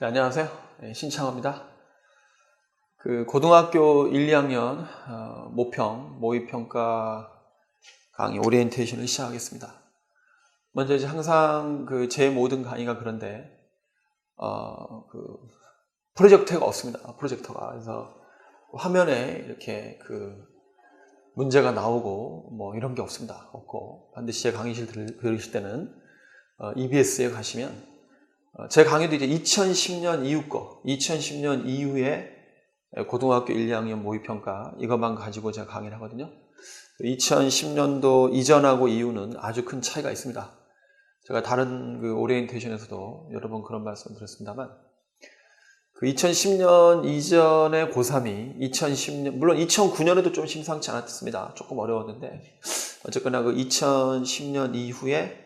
네, 안녕하세요. 네, 신창호입니다. 고등학교 1, 2학년 모평, 모의평가 강의 오리엔테이션을 시작하겠습니다. 먼저 이제 항상 제 모든 강의가 그런데 프로젝터가 없습니다. 프로젝터가. 그래서 화면에 이렇게 문제가 나오고 뭐 이런 게 없습니다. 없고 반드시 제 강의실 들으실 때는 EBS에 가시면 제 강의도 이제 2010년 이후 2010년 이후에 고등학교 1, 2학년 모의평가 이것만 가지고 제가 강의를 하거든요. 2010년도 이전하고 이후는 아주 큰 차이가 있습니다. 제가 다른 오리엔테이션에서도 여러 번 그런 말씀 드렸습니다만 2010년 이전의 고3이 2010년, 물론 2009년에도 좀 심상치 않았습니다. 조금 어려웠는데 어쨌거나 2010년 이후에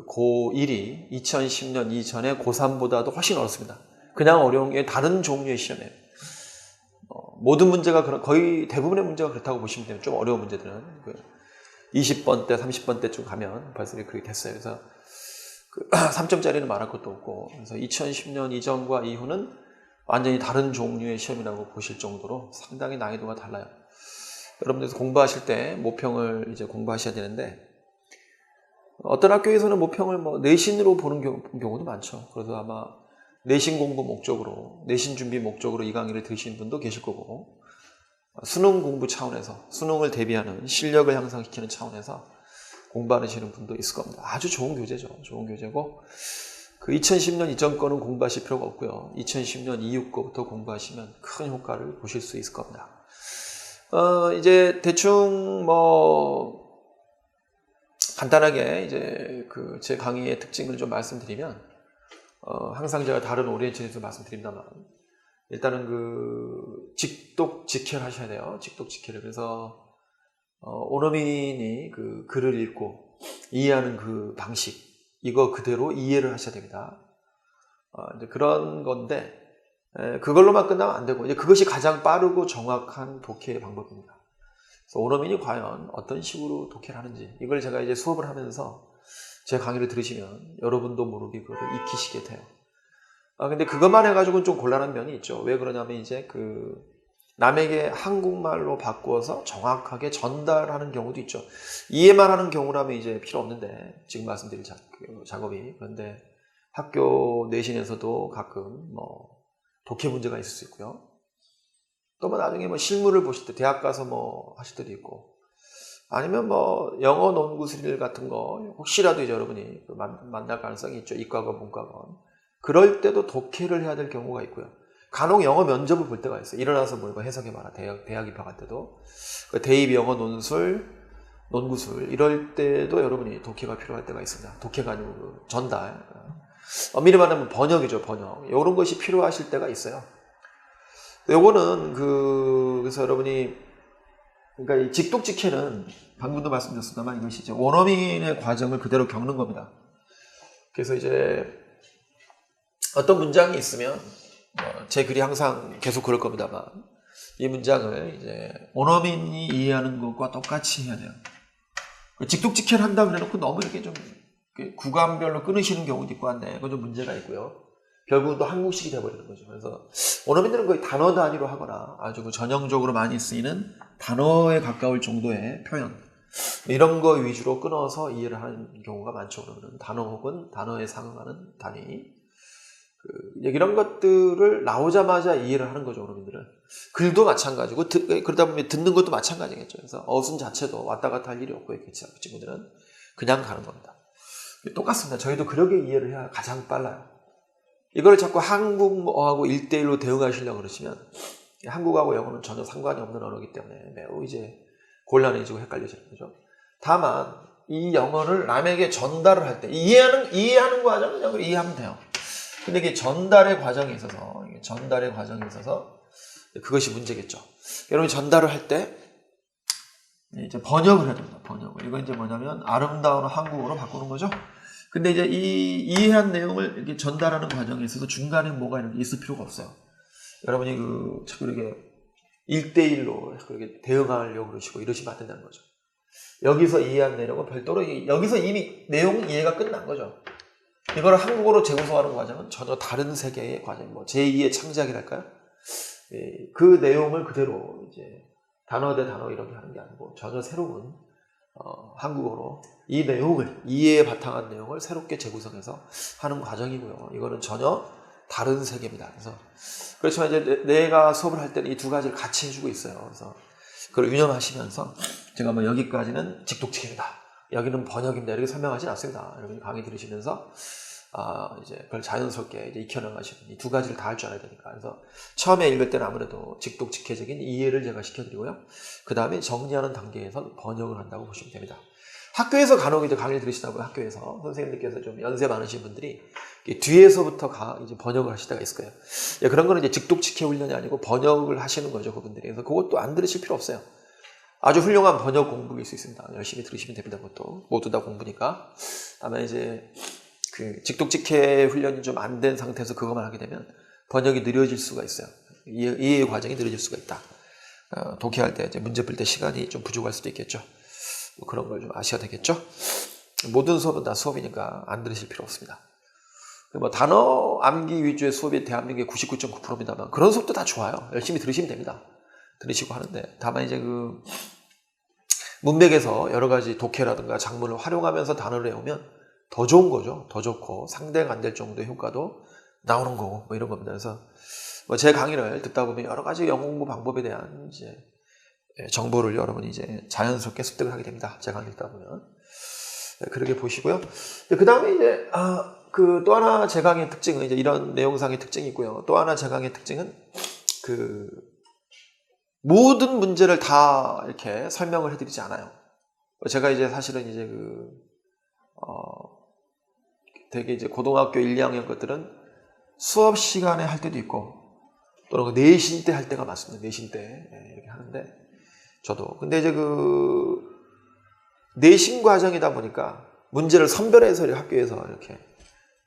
고1이 2010년 이전에 고3보다도 훨씬 어렵습니다. 그냥 어려운 게 다른 종류의 시험이에요. 모든 문제가 거의 대부분의 문제가 그렇다고 보시면 돼요. 좀 어려운 문제들은 20번 대, 30번 때쯤 가면 벌써 그렇게 됐어요. 그래서 3점짜리는 말할 것도 없고, 그래서 2010년 이전과 이후는 완전히 다른 종류의 시험이라고 보실 정도로 상당히 난이도가 달라요. 여러분들 공부하실 때 모평을 이제 공부하셔야 되는데, 어떤 학교에서는 모평을 내신으로 보는 경우도 많죠. 그래서 아마 내신 공부 목적으로, 내신 준비 목적으로 이 강의를 들으시는 분도 계실 거고, 수능 공부 차원에서, 수능을 대비하는 실력을 향상시키는 차원에서 공부하시는 분도 있을 겁니다. 아주 좋은 교재죠. 좋은 교재고, 2010년 이전 거는 공부하실 필요가 없고요. 2010년 이후 거부터 공부하시면 큰 효과를 보실 수 있을 겁니다. 이제 대충 간단하게 이제 제 강의의 특징을 좀 말씀드리면, 항상 제가 다른 오리엔테이션에서 말씀드립니다만, 일단은 직독직해를 하셔야 돼요. 직독직해를. 그래서, 원어민이 글을 읽고 이해하는 방식, 이거 그대로 이해를 하셔야 됩니다. 이제 그런 건데, 그걸로만 끝나면 안 되고, 이제 그것이 가장 빠르고 정확한 독해의 방법입니다. 그래서 원어민이 과연 어떤 식으로 독해를 하는지, 이걸 제가 이제 수업을 하면서 제 강의를 들으시면 여러분도 모르게 그거를 익히시게 돼요. 근데 그것만 해가지고는 좀 곤란한 면이 있죠. 왜 그러냐면 이제 남에게 한국말로 바꾸어서 정확하게 전달하는 경우도 있죠. 이해만 하는 경우라면 이제 필요 없는데, 지금 말씀드릴 작업이. 그런데 학교 내신에서도 가끔 독해 문제가 있을 수 있고요. 또 나중에 실무를 보실 때, 대학 가서 하실 때도 있고, 아니면 영어 논구술 같은 거, 혹시라도 이제 여러분이 만날 가능성이 있죠. 이과건, 문과건. 그럴 때도 독해를 해야 될 경우가 있고요. 간혹 영어 면접을 볼 때가 있어요. 일어나서 해석해봐라. 대학 입학할 때도. 대입 영어 논구술. 이럴 때도 여러분이 독해가 필요할 때가 있습니다. 독해가 아니고 전달. 엄밀히 말하면 번역이죠, 번역. 이런 것이 필요하실 때가 있어요. 요거는 그래서 여러분이, 그러니까 이 직독직해는 방금도 말씀드렸습니다만 이것이 이제 원어민의 과정을 그대로 겪는 겁니다. 그래서 이제 어떤 문장이 있으면, 제 글이 항상 계속 그럴 겁니다만, 이 문장을 이제 원어민이 이해하는 것과 똑같이 해야 돼요. 직독직해를 한다고 해놓고 너무 이렇게 좀 구간별로 끊으시는 경우도 있고 한데, 그건 좀 문제가 있고요. 결국은 또 한국식이 돼버리는 거죠. 그래서 원어민들은 거의 단어 단위로 하거나 아주 전형적으로 많이 쓰이는 단어에 가까울 정도의 표현, 이런 거 위주로 끊어서 이해를 하는 경우가 많죠. 그러면 단어 혹은 단어에 상응하는 단위, 이런 것들을 나오자마자 이해를 하는 거죠. 원어민들은. 글도 마찬가지고, 그러다 보면 듣는 것도 마찬가지겠죠. 그래서 어순 자체도 왔다 갔다 할 일이 없고, 그 친구들은 그냥 가는 겁니다. 똑같습니다. 저희도 그렇게 이해를 해야 가장 빨라요. 이걸 자꾸 한국어하고 1대1로 대응하시려고 그러시면, 한국어하고 영어는 전혀 상관이 없는 언어이기 때문에 매우 이제 곤란해지고 헷갈려지는 거죠. 다만 이 영어를 남에게 전달을 할 때 이해하는 과정은 그냥 이해하면 돼요. 근데 이게 전달의 과정에 있어서 그것이 문제겠죠. 여러분이 전달을 할 때 이제 번역을 해야 됩니다. 번역을. 이건 이제 뭐냐면 아름다운 한국어로 바꾸는 거죠. 근데 이제 이 이해한 내용을 이렇게 전달하는 과정에 있어서 중간에 뭐가 있을 필요가 없어요. 여러분이 자꾸 이렇게 1대1로 그렇게 대응하려고 그러시고 이러시면 안 된다는 거죠. 여기서 이해한 내용은 별도로, 여기서 이미 내용 이해가 끝난 거죠. 이거를 한국어로 재구성하는 과정은 전혀 다른 세계의 과정, 뭐 제2의 창작이랄까요? 그 내용을 그대로 이제 단어 대 단어 이렇게 하는 게 아니고 전혀 새로운 한국어로 이 내용을, 이해에 바탕한 내용을 새롭게 재구성해서 하는 과정이고요. 이거는 전혀 다른 세계입니다. 그래서 그렇지만 이제 내가 수업을 할 때는 이 두 가지를 같이 해주고 있어요. 그래서 그걸 유념하시면서 제가 뭐 여기까지는 직독직입니다, 여기는 번역입니다, 이렇게 설명하진 않습니다. 여러분이 강의 들으시면서 이제 그걸 자연스럽게 이제 익혀나가시는 이 두 가지를 다 할 줄 알아야 되니까. 그래서 처음에 읽을 때는 아무래도 직독직해적인 이해를 제가 시켜드리고요. 그 다음에 정리하는 단계에서 번역을 한다고 보시면 됩니다. 학교에서 간혹 이제 강의를 들으시다 보면 학교에서 선생님들께서 좀 연세 많으신 분들이 뒤에서부터 이제 번역을 하실 때가 있을 거예요. 그런 거는 이제 직독직해 훈련이 아니고 번역을 하시는 거죠, 그분들이. 그래서 그것도 안 들으실 필요 없어요. 아주 훌륭한 번역 공부일 수 있습니다. 열심히 들으시면 됩니다. 그것도 모두 다 공부니까. 다만 이제 그 직독직해 훈련이 좀 안 된 상태에서 그것만 하게 되면 번역이 느려질 수가 있어요. 이해 과정이 느려질 수가 있다. 독해할 때 이제 문제 풀 때 시간이 좀 부족할 수도 있겠죠. 뭐 그런 걸 좀 아셔야 되겠죠. 모든 수업은 다 수업이니까 안 들으실 필요 없습니다. 뭐 단어 암기 위주의 수업이 대한민국의 99.9%입니다만 그런 수업도 다 좋아요. 열심히 들으시면 됩니다. 들으시고 하는데, 다만 이제 그 문맥에서 여러 가지 독해라든가 작문을 활용하면서 단어를 외우면 더 좋은 거죠. 더 좋고 상대가 안 될 정도의 효과도 나오는 거고 뭐 이런 겁니다. 그래서 뭐 제 강의를 듣다 보면 여러 가지 영어 공부 방법에 대한 이제 정보를 여러분이 이제 자연스럽게 습득을 하게 됩니다. 제 강의 듣다 보면. 그렇게 보시고요. 그 다음에 이제 그 또 하나 제 강의 특징은 이제 이런 내용상의 특징이 있고요. 또 하나 제 강의 특징은 그 모든 문제를 다 이렇게 설명을 해드리지 않아요. 제가 이제 사실은 이제 되게 이제 고등학교 1, 2학년 것들은 수업 시간에 할 때도 있고 또는 내신 때 할 때가 많습니다. 내신 때 이렇게 하는데 저도. 근데 이제 그 내신 과정이다 보니까 문제를 선별해서 학교에서 이렇게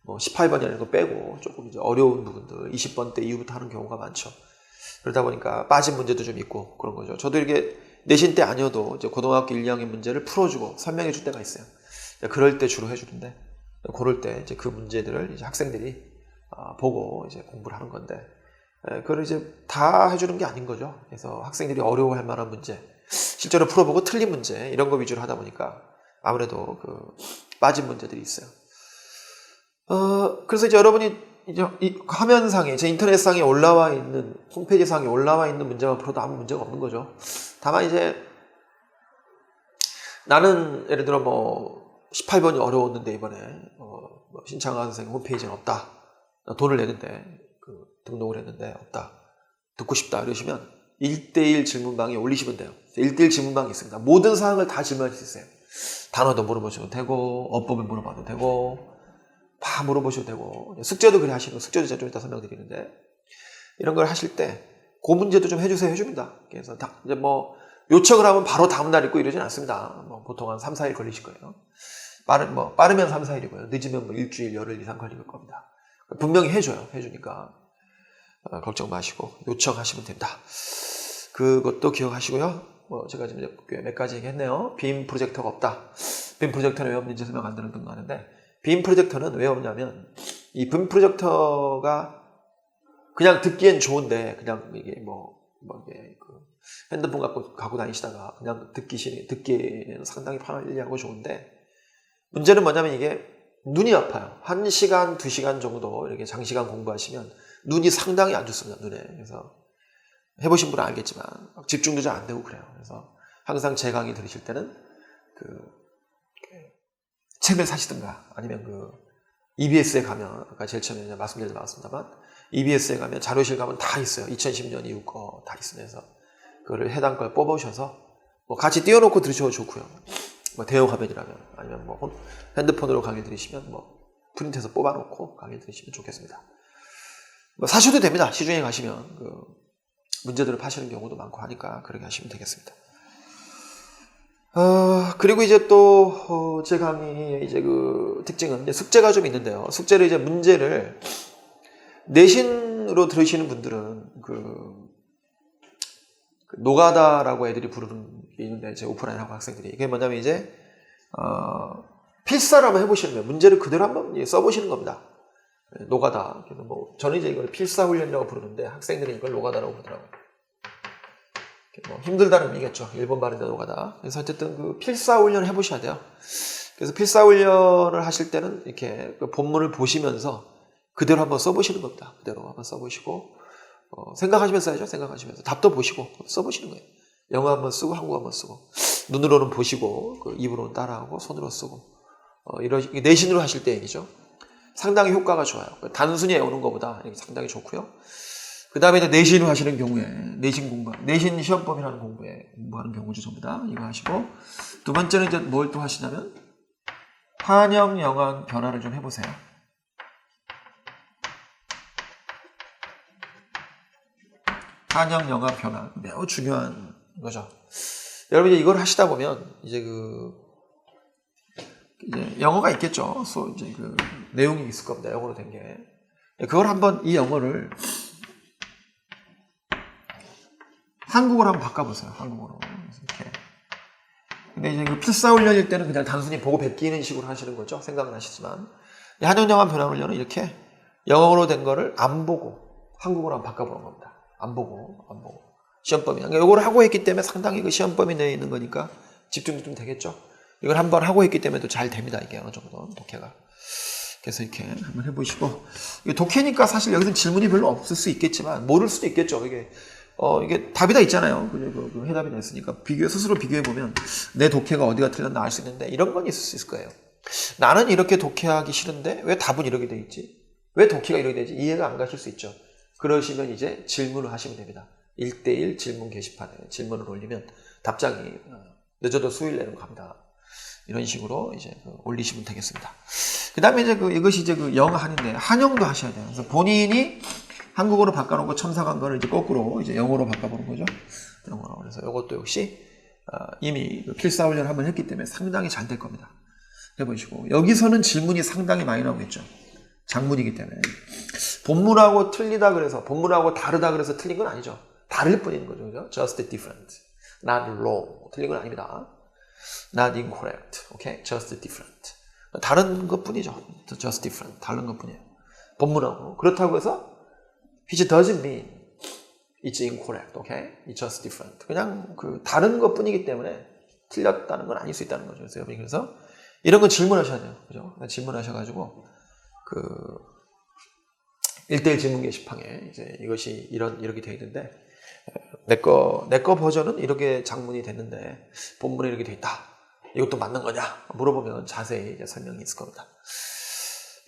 뭐 18번이라는 거 빼고 조금 이제 어려운 부분들 20번 때 이후부터 하는 경우가 많죠. 그러다 보니까 빠진 문제도 좀 있고 그런 거죠. 저도 이렇게 내신 때 아니어도 이제 고등학교 1, 2학년 문제를 풀어주고 설명해 줄 때가 있어요. 그럴 때 주로 해주는데, 그럴 때 이제 그 문제들을 이제 학생들이 보고 이제 공부를 하는 건데, 그걸 이제 다 해주는 게 아닌 거죠. 그래서 학생들이 어려워할 만한 문제, 실제로 풀어보고 틀린 문제 이런 거 위주로 하다 보니까 아무래도 그 빠진 문제들이 있어요. 그래서 이제 여러분이 이제 이 화면상에 제 인터넷상에 올라와 있는 홈페이지상에 올라와 있는 문제만 풀어도 아무 문제가 없는 거죠. 다만 이제 나는 예를 들어 뭐 18번이 어려웠는데 이번에 뭐 신창환 선생님 홈페이지는 없다. 돈을 내는데 등록을 했는데 없다. 듣고 싶다 이러시면 1대1 질문방에 올리시면 돼요. 1대1 질문방이 있습니다. 모든 사항을 다 질문할 수 있어요. 단어도 물어보셔도 되고 어법을 물어봐도 되고 다 물어보셔도 되고 숙제도 그래 하시고 숙제도 제가 좀 이따 설명드리는데 이런 걸 하실 때 그 문제도 좀 해주세요 해줍니다. 그래서 이제 뭐 요청을 하면 바로 다음날 있고 이러진 않습니다. 뭐 보통 한 3, 4일 걸리실 거예요. 빠르면 3, 4일이고요. 늦으면 뭐 일주일, 열흘 이상 걸릴 겁니다. 분명히 해줘요. 해주니까 걱정 마시고 요청하시면 된다. 그것도 기억하시고요. 뭐 제가 지금 몇 가지 얘기했네요. 빔 프로젝터가 없다. 빔 프로젝터는 왜 없는지 설명 안 드는 거 하는데 빔 프로젝터는 왜 없냐면 이 빔 프로젝터가 그냥 듣기엔 좋은데 그냥 이게 이게 핸드폰 갖고 다니시다가 그냥 듣기에는 상당히 편리하고 좋은데 문제는 뭐냐면 이게 눈이 아파요. 1시간, 2시간 정도 이렇게 장시간 공부하시면 눈이 상당히 안 좋습니다. 눈에. 그래서 해보신 분은 알겠지만 집중도 잘 안 되고 그래요. 그래서 항상 제 강의 들으실 때는 책을 사시든가 아니면 EBS에 가면 아까 제일 처음에 말씀드리지 않았습니다만 EBS에 가면 자료실 가면 다 있어요. 2010년 이후 거 다 있으면서 그거를 해당 걸 뽑아오셔서 뭐 같이 띄워놓고 들으셔도 좋고요. 뭐 대형 화면이라면 아니면 뭐 핸드폰으로 강의 들으시면 뭐 프린트해서 뽑아놓고 강의 들으시면 좋겠습니다. 뭐 사셔도 됩니다. 시중에 가시면 문제들을 파시는 경우도 많고 하니까 그렇게 하시면 되겠습니다. 그리고 이제 또 제 강의의 이제 특징은 이제 숙제가 좀 있는데요. 숙제를 이제 문제를 내신으로 들으시는 분들은 노가다라고 애들이 부르는 게 있는데 제 오프라인 학생들이 이게 뭐냐면 이제 필사를 한번 해보시는 거예요. 문제를 그대로 한번 써보시는 겁니다. 노가다. 그래서 뭐 저는 이제 이걸 필사훈련이라고 부르는데 학생들이 이걸 노가다라고 부르더라고요. 뭐 힘들다는 의미겠죠. 일본 발음대 노가다. 그래서 어쨌든 그 필사훈련을 해보셔야 돼요. 그래서 필사훈련을 하실 때는 이렇게 그 본문을 보시면서 그대로 한번 써보시는 겁니다. 그대로 한번 써보시고 생각하시면서 써야죠. 생각하시면서 답도 보시고 써보시는 거예요. 영어 한번 쓰고 한국어 한번 쓰고 눈으로는 보시고 그 입으로는 따라하고 손으로 쓰고 이런 내신으로 하실 때 얘기죠. 상당히 효과가 좋아요. 단순히 외우는 것보다 상당히 좋고요. 그 다음에 이제 내신으로 하시는 경우에 내신 시험법이라는 공부하는 경우죠. 전부 다 이거 하시고 두 번째는 이제 뭘 또 하시냐면 한영 영한 변화를 좀 해보세요. 한영 영화 변화 매우 중요한 거죠. 여러분 이제 이걸 하시다 보면 이제 이제 영어가 있겠죠. 이제 그 내용이 있을 겁니다. 영어로 된 게. 그걸 한번 이 영어를 한국어로 한번 바꿔보세요. 한국어로 이렇게. 근데 이제 그 필사훈련일 때는 그냥 단순히 보고 베끼는 식으로 하시는 거죠. 생각은 하시지만 한영 영화 변화 훈련은 이렇게 영어로 된 거를 안 보고 한국어로 한번 바꿔보는 겁니다. 안 보고 시험범위. 그러니까 이걸 하고 했기 때문에 상당히 그 시험범위 내에 있는 거니까 집중도 좀 되겠죠. 이걸 한번 하고 했기 때문에 또 잘 됩니다. 이게 어느 정도 독해가. 그래서 이렇게 한번 해보시고 이게 독해니까 사실 여기서 질문이 별로 없을 수 있겠지만 모를 수도 있겠죠. 이게 답이 다 있잖아요. 그 해답이 다 있으니까 스스로 비교해 보면 내 독해가 어디가 틀렸나 알 수 있는데 이런 건 있을 수 있을 거예요. 나는 이렇게 독해하기 싫은데 왜 답은 이렇게 돼 있지? 왜 독해가 이렇게 되지? 이해가 안 가실 수 있죠. 그러시면 이제 질문을 하시면 됩니다. 1대1 질문 게시판에 질문을 올리면 답장이 늦어도 수요일 내로 갑니다. 이런 식으로 이제 올리시면 되겠습니다. 그 다음에 이제 이것이 이제 영어 한인데 한영도 하셔야 돼요. 그래서 본인이 한국어로 바꿔놓은 거 첨삭한 거를 이제 거꾸로 이제 영어로 바꿔보는 거죠. 영어로. 그래서 이것도 역시 이미 필사훈련 한번 했기 때문에 상당히 잘 될 겁니다. 해보시고 여기서는 질문이 상당히 많이 나오겠죠. 장문이기 때문에 본문하고 틀리다 그래서 본문하고 다르다 그래서 틀린 건 아니죠. 다를 뿐인 거죠. 그죠? Just different, not wrong. 틀린 건 아닙니다. Not incorrect, okay? Just different. 다른 것뿐이죠. Just different, 다른 것뿐이에요. 본문하고 그렇다고 해서 which doesn't mean it's incorrect, okay? It's just different. 그냥 다른 것뿐이기 때문에 틀렸다는 건 아닐 수 있다는 거죠. 그래서 이런 건 질문하셔야 돼요. 그죠? 질문하셔가지고 1대1 질문 게시판에 이제 이것이 이렇게 되어 있는데 내 거 버전은 이렇게 장문이 됐는데 본문에 이렇게 되어 있다. 이것도 맞는 거냐? 물어보면 자세히 이제 설명이 있을 겁니다.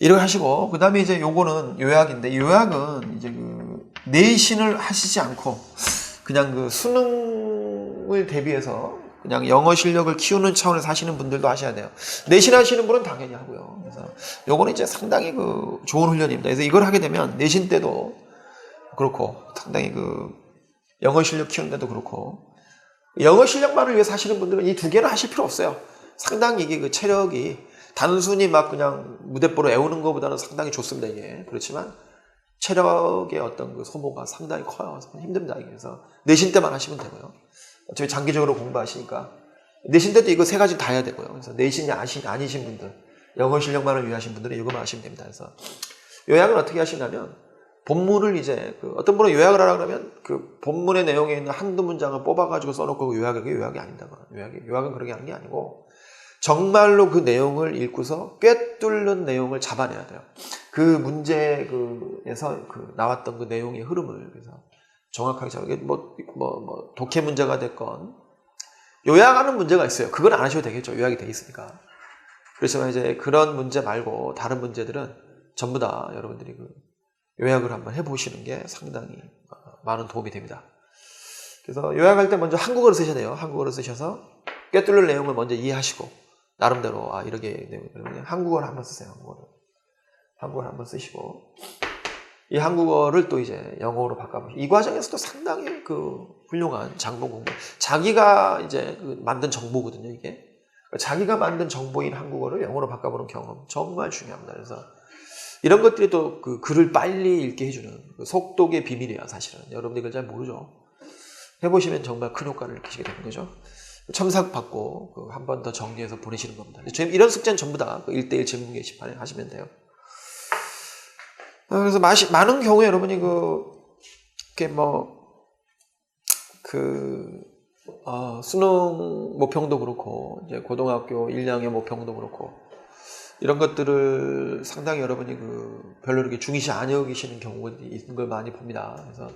이렇게 하시고 그 다음에 이제 요거는 요약인데 요약은 이제 내신을 하시지 않고 그냥 수능을 대비해서 그냥 영어 실력을 키우는 차원에서 하시는 분들도 하셔야 돼요. 내신 하시는 분은 당연히 하고요. 그래서 요거는 이제 상당히 좋은 훈련입니다. 그래서 이걸 하게 되면 내신 때도 그렇고 상당히 영어 실력 키우는 데도 그렇고 영어 실력만을 위해서 하시는 분들은 이 두 개는 하실 필요 없어요. 상당히 이게 체력이 단순히 막 그냥 무대뽀로 외우는 것보다는 상당히 좋습니다. 이게 그렇지만 체력의 어떤 소모가 상당히 커요. 힘듭니다. 그래서 내신 때만 하시면 되고요. 어차피 장기적으로 공부하시니까 내신 때도 이거 세 가지 다 해야 되고요. 그래서 내신이 아니신 분들, 영어 실력만을 위하신 분들은 이거만 하시면 됩니다. 그래서 요약은 어떻게 하시냐면 본문을 이제 어떤 분은 요약을 하라 그러면 본문의 내용에 있는 한두 문장을 뽑아가지고 써놓고 요약이 아닙니다. 요약은 그렇게 하는 게 아니고 정말로 그 내용을 읽고서 꿰뚫는 내용을 잡아내야 돼요. 그 문제에서 나왔던 그 내용의 흐름을 그래서 정확하게 잡아내게 독해 문제가 됐건 요약하는 문제가 있어요. 그건 안 하셔도 되겠죠. 요약이 돼 있으니까. 그렇지만 이제 그런 문제 말고 다른 문제들은 전부 다 여러분들이 요약을 한번 해보시는 게 상당히 많은 도움이 됩니다. 그래서 요약할 때 먼저 한국어를 쓰셔야 돼요. 한국어를 쓰셔서 꿰뚫는 내용을 먼저 이해하시고 나름대로 이렇게 그러면 한국어를 한번 쓰세요. 한국어를 한번 쓰시고 이 한국어를 또 이제 영어로 바꿔보시고 이 과정에서도 상당히 훌륭한 장문 공부. 자기가 이제 만든 정보거든요. 이게 자기가 만든 정보인 한국어를 영어로 바꿔보는 경험 정말 중요합니다. 그래서 이런 것들이 또 글을 빨리 읽게 해주는 속독의 비밀이야 사실은. 여러분들 이걸 잘 모르죠. 해보시면 정말 큰 효과를 느끼시게 되는 거죠. 첨삭받고 한 번 더 정리해서 보내시는 겁니다. 이런 숙제는 전부 다 1대1 질문 게시판에 하시면 돼요. 그래서 많은 경우에 여러분이 이렇게 수능 모평도 그렇고, 이제 고등학교 1, 2학년 모평도 그렇고, 이런 것들을 상당히 여러분이 별로 이렇게 중요시 안 여기시는 경우가 있는 걸 많이 봅니다. 그래서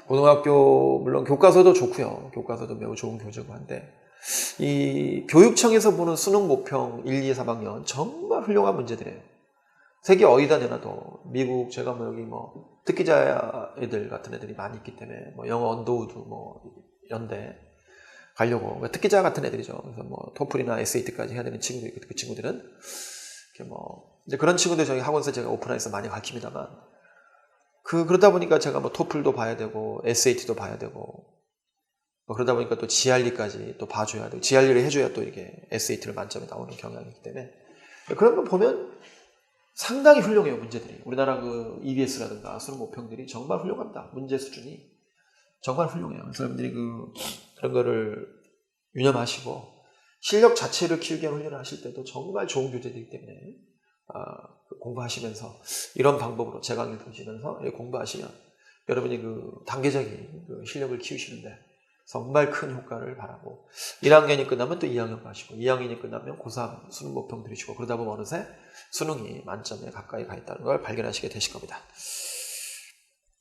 고등학교, 물론 교과서도 좋고요. 교과서도 매우 좋은 교재고 한데, 이 교육청에서 보는 수능 모평 1, 2, 3학년 정말 훌륭한 문제들이에요. 세계 어디다 내놔도, 미국, 제가 여기 특기자 애들 같은 애들이 많이 있기 때문에, 영어 언더우드, 연대 가려고, 특기자 같은 애들이죠. 그래서 토플이나 SAT까지 해야 되는 친구들이 있고, 그 친구들은, 이렇게 이제 그런 친구들 저희 학원에서 제가 오픈해서 많이 가르칩니다만, 그러다 보니까 제가 토플도 봐야 되고, SAT도 봐야 되고, 그러다 보니까 또 GRE까지 또 봐줘야 되고, GRE를 해줘야 또 이게 SAT를 만점에 나오는 경향이 있기 때문에, 그런 거 보면 상당히 훌륭해요, 문제들이. 우리나라 EBS라든가 수능 모평들이 정말 훌륭합니다. 문제 수준이 정말 훌륭해요. 그래서 여러분들이 그런 거를 유념하시고, 실력 자체를 키우기 위한 훈련을 하실 때도 정말 좋은 교재들이기 때문에, 공부하시면서, 이런 방법으로 제 강의를 보시면서 공부하시면, 여러분이 단계적인 실력을 키우시는데, 정말 큰 효과를 바라고, 1학년이 끝나면 또 2학년 가시고, 2학년이 끝나면 고3 수능 모평 들으시고, 그러다 보면 어느새 수능이 만점에 가까이 가 있다는 걸 발견하시게 되실 겁니다.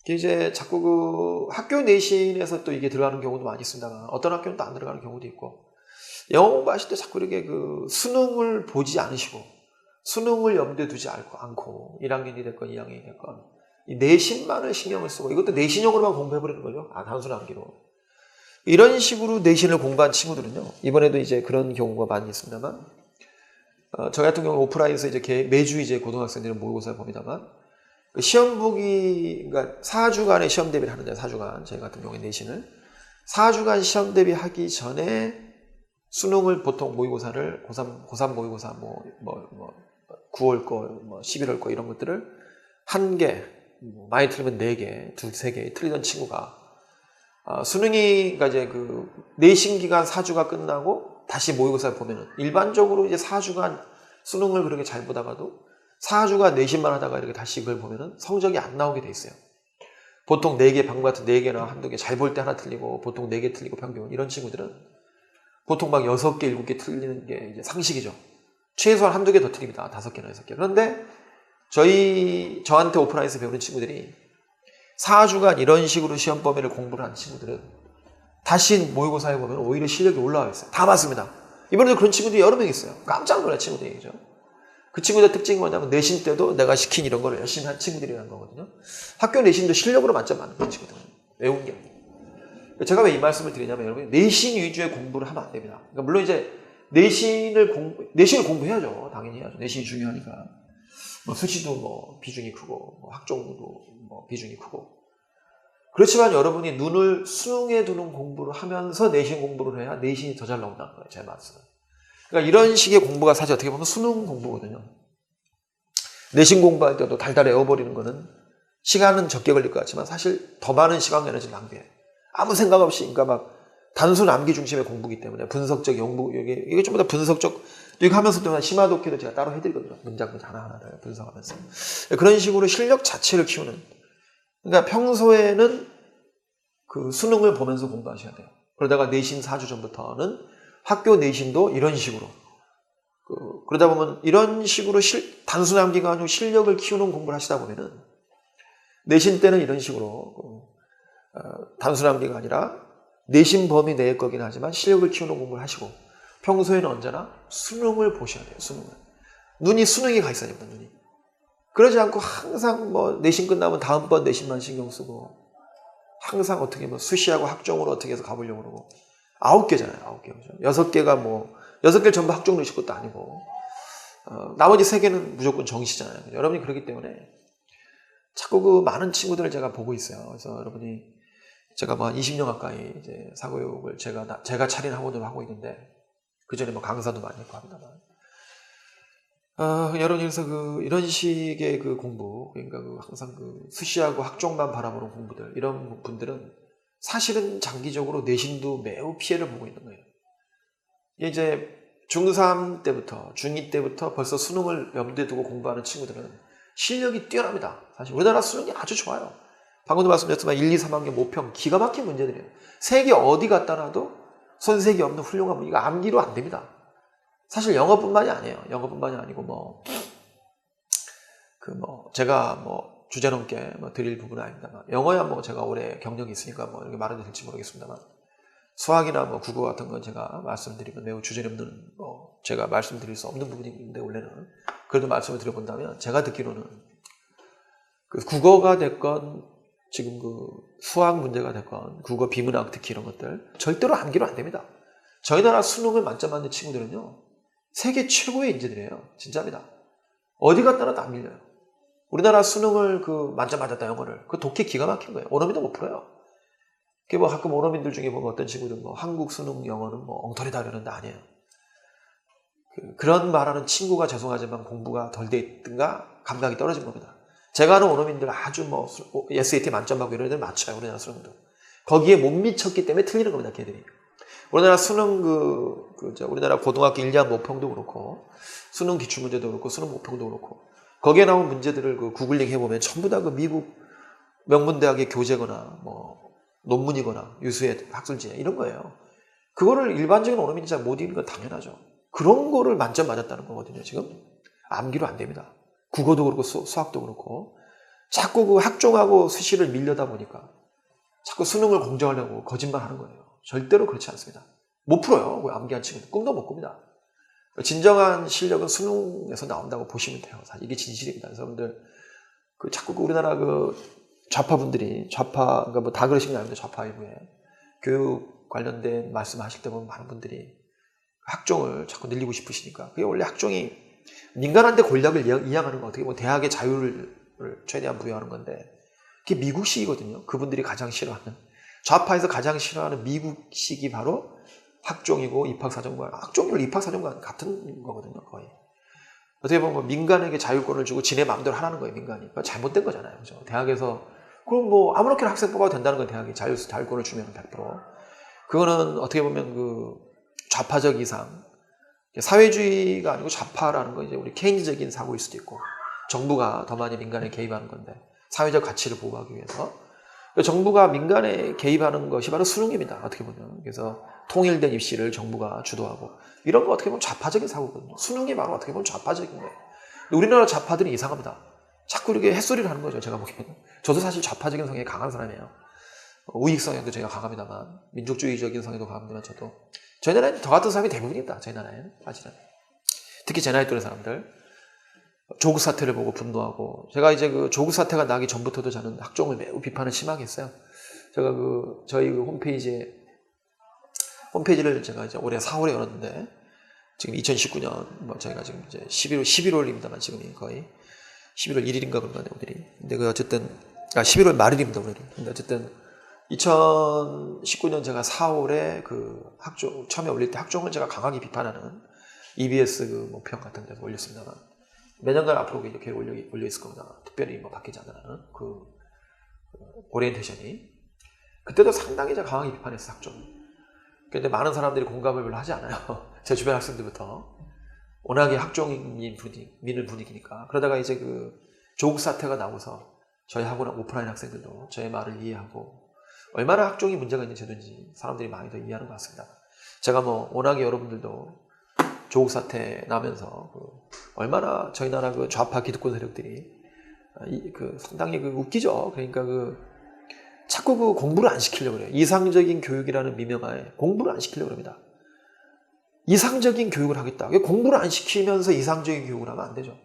이제 자꾸 학교 내신에서 또 이게 들어가는 경우도 많이 있습니다만, 어떤 학교는 또 안 들어가는 경우도 있고, 영어 공부하실 때 자꾸 이렇게 수능을 보지 않으시고, 수능을 염두에 두지 않고, 1학년이 됐건 2학년이 됐건, 이 내신만을 신경을 쓰고, 이것도 내신용으로만 공부해버리는 거죠. 단순 암기로. 이런 식으로 내신을 공부한 친구들은요, 이번에도 이제 그런 경우가 많이 있습니다만, 저 같은 경우는 오프라인에서 이제 매주 이제 고등학생들을 모의고사를 봅니다만, 시험보기, 그러니까 4주간의 시험 대비를 하는데, 4주간, 저희 같은 경우에 내신을 4주간 시험 대비하기 전에 수능을 보통 모의고사를, 고3 모의고사, 9월 거, 11월 거 이런 것들을 1개, 많이 틀리면 4개, 2, 3개 틀리던 친구가, 수능이, 그러니까 이제 내신 기간 4주가 끝나고 다시 모의고사를 보면은, 일반적으로 이제 4주간 수능을 그렇게 잘 보다가도 4주간 내신만 하다가 이렇게 다시 그걸 보면은 성적이 안 나오게 돼 있어요. 보통 4개, 방금 같은 4개나 한두 개, 잘 볼 때 하나 틀리고, 보통 4개 틀리고 평균, 이런 친구들은 보통 6개, 7개 틀리는 게 이제 상식이죠. 최소한 한두 개 더 틀립니다. 5개나 6개. 그런데 저한테 오프라인에서 배우는 친구들이 4주간 이런 식으로 시험 범위를 공부를 한 친구들은 다시 모의고사에 보면 오히려 실력이 올라와 있어요. 다 맞습니다. 이번에도 그런 친구들이 여러 명 있어요. 깜짝 놀란 친구들이죠. 그 친구들의 특징이 뭐냐면, 내신 때도 내가 시킨 이런 거를 열심히 한 친구들이라는 거거든요. 학교 내신도 실력으로 만점 맞는 그런 친구들은. 외운 게 아니에요. 제가 왜 이 말씀을 드리냐면, 여러분, 내신 위주의 공부를 하면 안 됩니다. 그러니까 물론 이제 내신을 공부해야죠. 당연히 해야죠. 내신이 중요하니까. 수시도 비중이 크고, 학종도 비중이 크고. 그렇지만 여러분이 눈을 수능에 두는 공부를 하면서 내신 공부를 해야 내신이 더 잘 나온다는 거예요. 제 말씀은. 그러니까 이런 식의 공부가 사실 어떻게 보면 수능 공부거든요. 내신 공부할 때도 달달 외워버리는 거는 시간은 적게 걸릴 것 같지만 사실 더 많은 시간 에너지를 낭비해요. 아무 생각 없이, 그러니까 단순 암기 중심의 공부이기 때문에 분석적 연구, 이게 좀 더 분석적, 이거 하면서 또 심화독해도 제가 따로 해드리거든요. 문장 하나하나를 분석하면서. 그런 식으로 실력 자체를 키우는. 그러니까 평소에는 수능을 보면서 공부하셔야 돼요. 그러다가 내신 4주 전부터는 학교 내신도 이런 식으로. 그러다 보면 이런 식으로 단순 암기가 아니고 실력을 키우는 공부를 하시다 보면은 내신 때는 이런 식으로 단순 암기가 아니라 내신 범위 내의 거긴 하지만 실력을 키우는 공부를 하시고, 평소에는 언제나 수능을 보셔야 돼요. 수능을. 눈이 수능에 가 있어야 됩니다. 눈이. 그러지 않고 항상 내신 끝나면 다음번 내신만 신경 쓰고, 항상 어떻게 수시하고 학종으로 어떻게 해서 가보려고 그러고. 9개잖아요. 9개. 6개가 6개를 전부 학종 넣으실 것도 아니고, 나머지 3개는 무조건 정시잖아요. 여러분이 그렇기 때문에 자꾸 많은 친구들을 제가 보고 있어요. 그래서 여러분이, 제가 20년 가까이 이제 사교육을 제가 차린 학원을 하고 있는데, 그 전에 강사도 많이 했고 합니다만, 여러분이 그래서 이런 식의 공부, 그러니까 항상 수시하고 학종만 바라보는 공부들, 이런 분들은 사실은 장기적으로 내신도 매우 피해를 보고 있는 거예요. 이제 중3 때부터, 중2 때부터 벌써 수능을 염두에 두고 공부하는 친구들은 실력이 뛰어납니다. 사실 우리나라 수능이 아주 좋아요. 방금도 말씀드렸지만 1, 2, 3학년 모평 기가 막힌 문제들이에요. 세계 어디 갖다 놔도 손색이 없는 훌륭한 문. 이거 암기로 안 됩니다. 사실 영어뿐만이 아니에요. 영어뿐만이 아니고 제가 주제넘게 드릴 부분은 아닙니다만, 영어야 제가 오래 경력이 있으니까 이렇게 말해도 될지 모르겠습니다만, 수학이나 국어 같은 건 제가 말씀드리면 매우 주제넘는 제가 말씀드릴 수 없는 부분인데, 원래는 그래도 말씀을 드려본다면, 제가 듣기로는 그 국어가 됐건 지금 그 수학 문제가 됐건 국어 비문학 특히 이런 것들 절대로 암기로 안 됩니다. 저희 나라 수능을 만점 맞는 친구들은요 세계 최고의 인재들이에요. 진짜입니다. 어디 갔다 놔도 안 밀려요. 우리나라 수능을 만점 맞았다 영어를 그 독해 기가 막힌 거예요. 원어민도 못 풀어요. 그게 가끔 원어민들 중에 어떤 친구들 한국 수능 영어는 엉터리다 그러는데 아니에요. 그런 말하는 친구가 죄송하지만 공부가 덜 돼 있든가 감각이 떨어진 겁니다. 제가 아는 원어민들 아주 SAT 만점 받고 이런 애들 맞춰요. 우리나라 수능도. 거기에 못 미쳤기 때문에 틀리는 겁니다. 걔들이. 우리나라 수능 우리나라 고등학교 1년 모평도 그렇고 수능 기출문제도 그렇고 수능 모평도 그렇고 거기에 나온 문제들을 구글링 해보면 전부 다 미국 명문대학의 교재거나 논문이거나 유수의 학술지에 이런 거예요. 그거를 일반적인 원어민이 잘 못 읽는 건 당연하죠. 그런 거를 만점 맞았다는 거거든요. 지금 암기로 안 됩니다. 국어도 그렇고 수학도 그렇고 자꾸 학종하고 수시를 밀려다 보니까 자꾸 수능을 공정하려고 거짓말 하는 거예요. 절대로 그렇지 않습니다. 못 풀어요. 암기한 친구들 꿈도 못 꿉니다. 진정한 실력은 수능에서 나온다고 보시면 돼요. 사실 이게 진실입니다. 여러분들 자꾸 우리나라 좌파분들이 그러니까 다 그러신 게 아닙니다. 좌파 일부에 교육 관련된 말씀하실 때 보면 많은 분들이 학종을 자꾸 늘리고 싶으시니까 그게 원래 학종이 민간한테 권력을 이양하는 거 어떻게 보면 대학의 자유를 최대한 부여하는 건데 그게 미국식이거든요. 그분들이 가장 싫어하는 좌파에서 가장 싫어하는 미국식이 바로 학종이고 입학사정관 학종률 입학사정관 같은 거거든요. 거의 어떻게 보면 민간에게 자율권을 주고 지네 마음대로 하라는 거예요. 민간이 그러니까 잘못된 거잖아요. 그죠? 대학에서 그럼 아무렇게나 학생 뽑아도 된다는 건 대학이 자율권을 주면 100% 그거는 어떻게 보면 좌파적 이상 사회주의가 아니고 좌파라는 건 이제 우리 케인즈적인 사고일 수도 있고 정부가 더 많이 민간에 개입하는 건데 사회적 가치를 보호하기 위해서 정부가 민간에 개입하는 것이 바로 수능입니다. 어떻게 보면 그래서 통일된 입시를 정부가 주도하고 이런 거 어떻게 보면 좌파적인 사고거든요. 수능이 바로 어떻게 보면 좌파적인 거예요. 우리나라 좌파들이 이상합니다. 자꾸 이렇게 햇소리를 하는 거죠. 제가 보기에는 저도 사실 좌파적인 성향이 강한 사람이에요. 우익 성향도 제가 강합니다만 민족주의적인 성향도 강합니다만 저희 나라에는 저 같은 사람이 대부분입니다. 저희 나라에는 사실은 특히 제 나이 또래 사람들 조국 사태를 보고 분노하고 제가 이제 조국 사태가 나기 전부터도 저는 학종을 매우 비판을 심하게 했어요. 제가 저희 홈페이지를 제가 이제 올해 4월에 열었는데 지금 2019년 저희가 지금 이제 11월입니다만 지금이 거의 11월 1일인가 그런 거네요 오늘이. 근데 어쨌든 11월 말일입니다 오늘이. 근데 어쨌든 2019년 제가 4월에 학종 처음에 올릴 때 학종을 제가 강하게 비판하는 EBS 모평 같은 데서 올렸습니다만 매년간 앞으로 이렇게 올려 있을 겁니다. 특별히 바뀌지 않는 오리엔테이션이 그때도 상당히 제가 강하게 비판했어요 학종. 근데 많은 사람들이 공감을 별로 하지 않아요. 제 주변 학생들부터 워낙에 학종인 미는 분위기니까. 그러다가 이제 조국 사태가 나고서 저희 학원 오프라인 학생들도 저의 말을 이해하고 얼마나 학종이 문제가 있는 제도인지 사람들이 많이 더 이해하는 것 같습니다. 제가 워낙에 여러분들도 조국 사태 나면서 얼마나 저희 나라 좌파 기득권 세력들이 상당히 웃기죠. 그러니까 자꾸 공부를 안 시키려고 그래요. 이상적인 교육이라는 미명하에 공부를 안 시키려고 합니다. 이상적인 교육을 하겠다. 공부를 안 시키면서 이상적인 교육을 하면 안 되죠.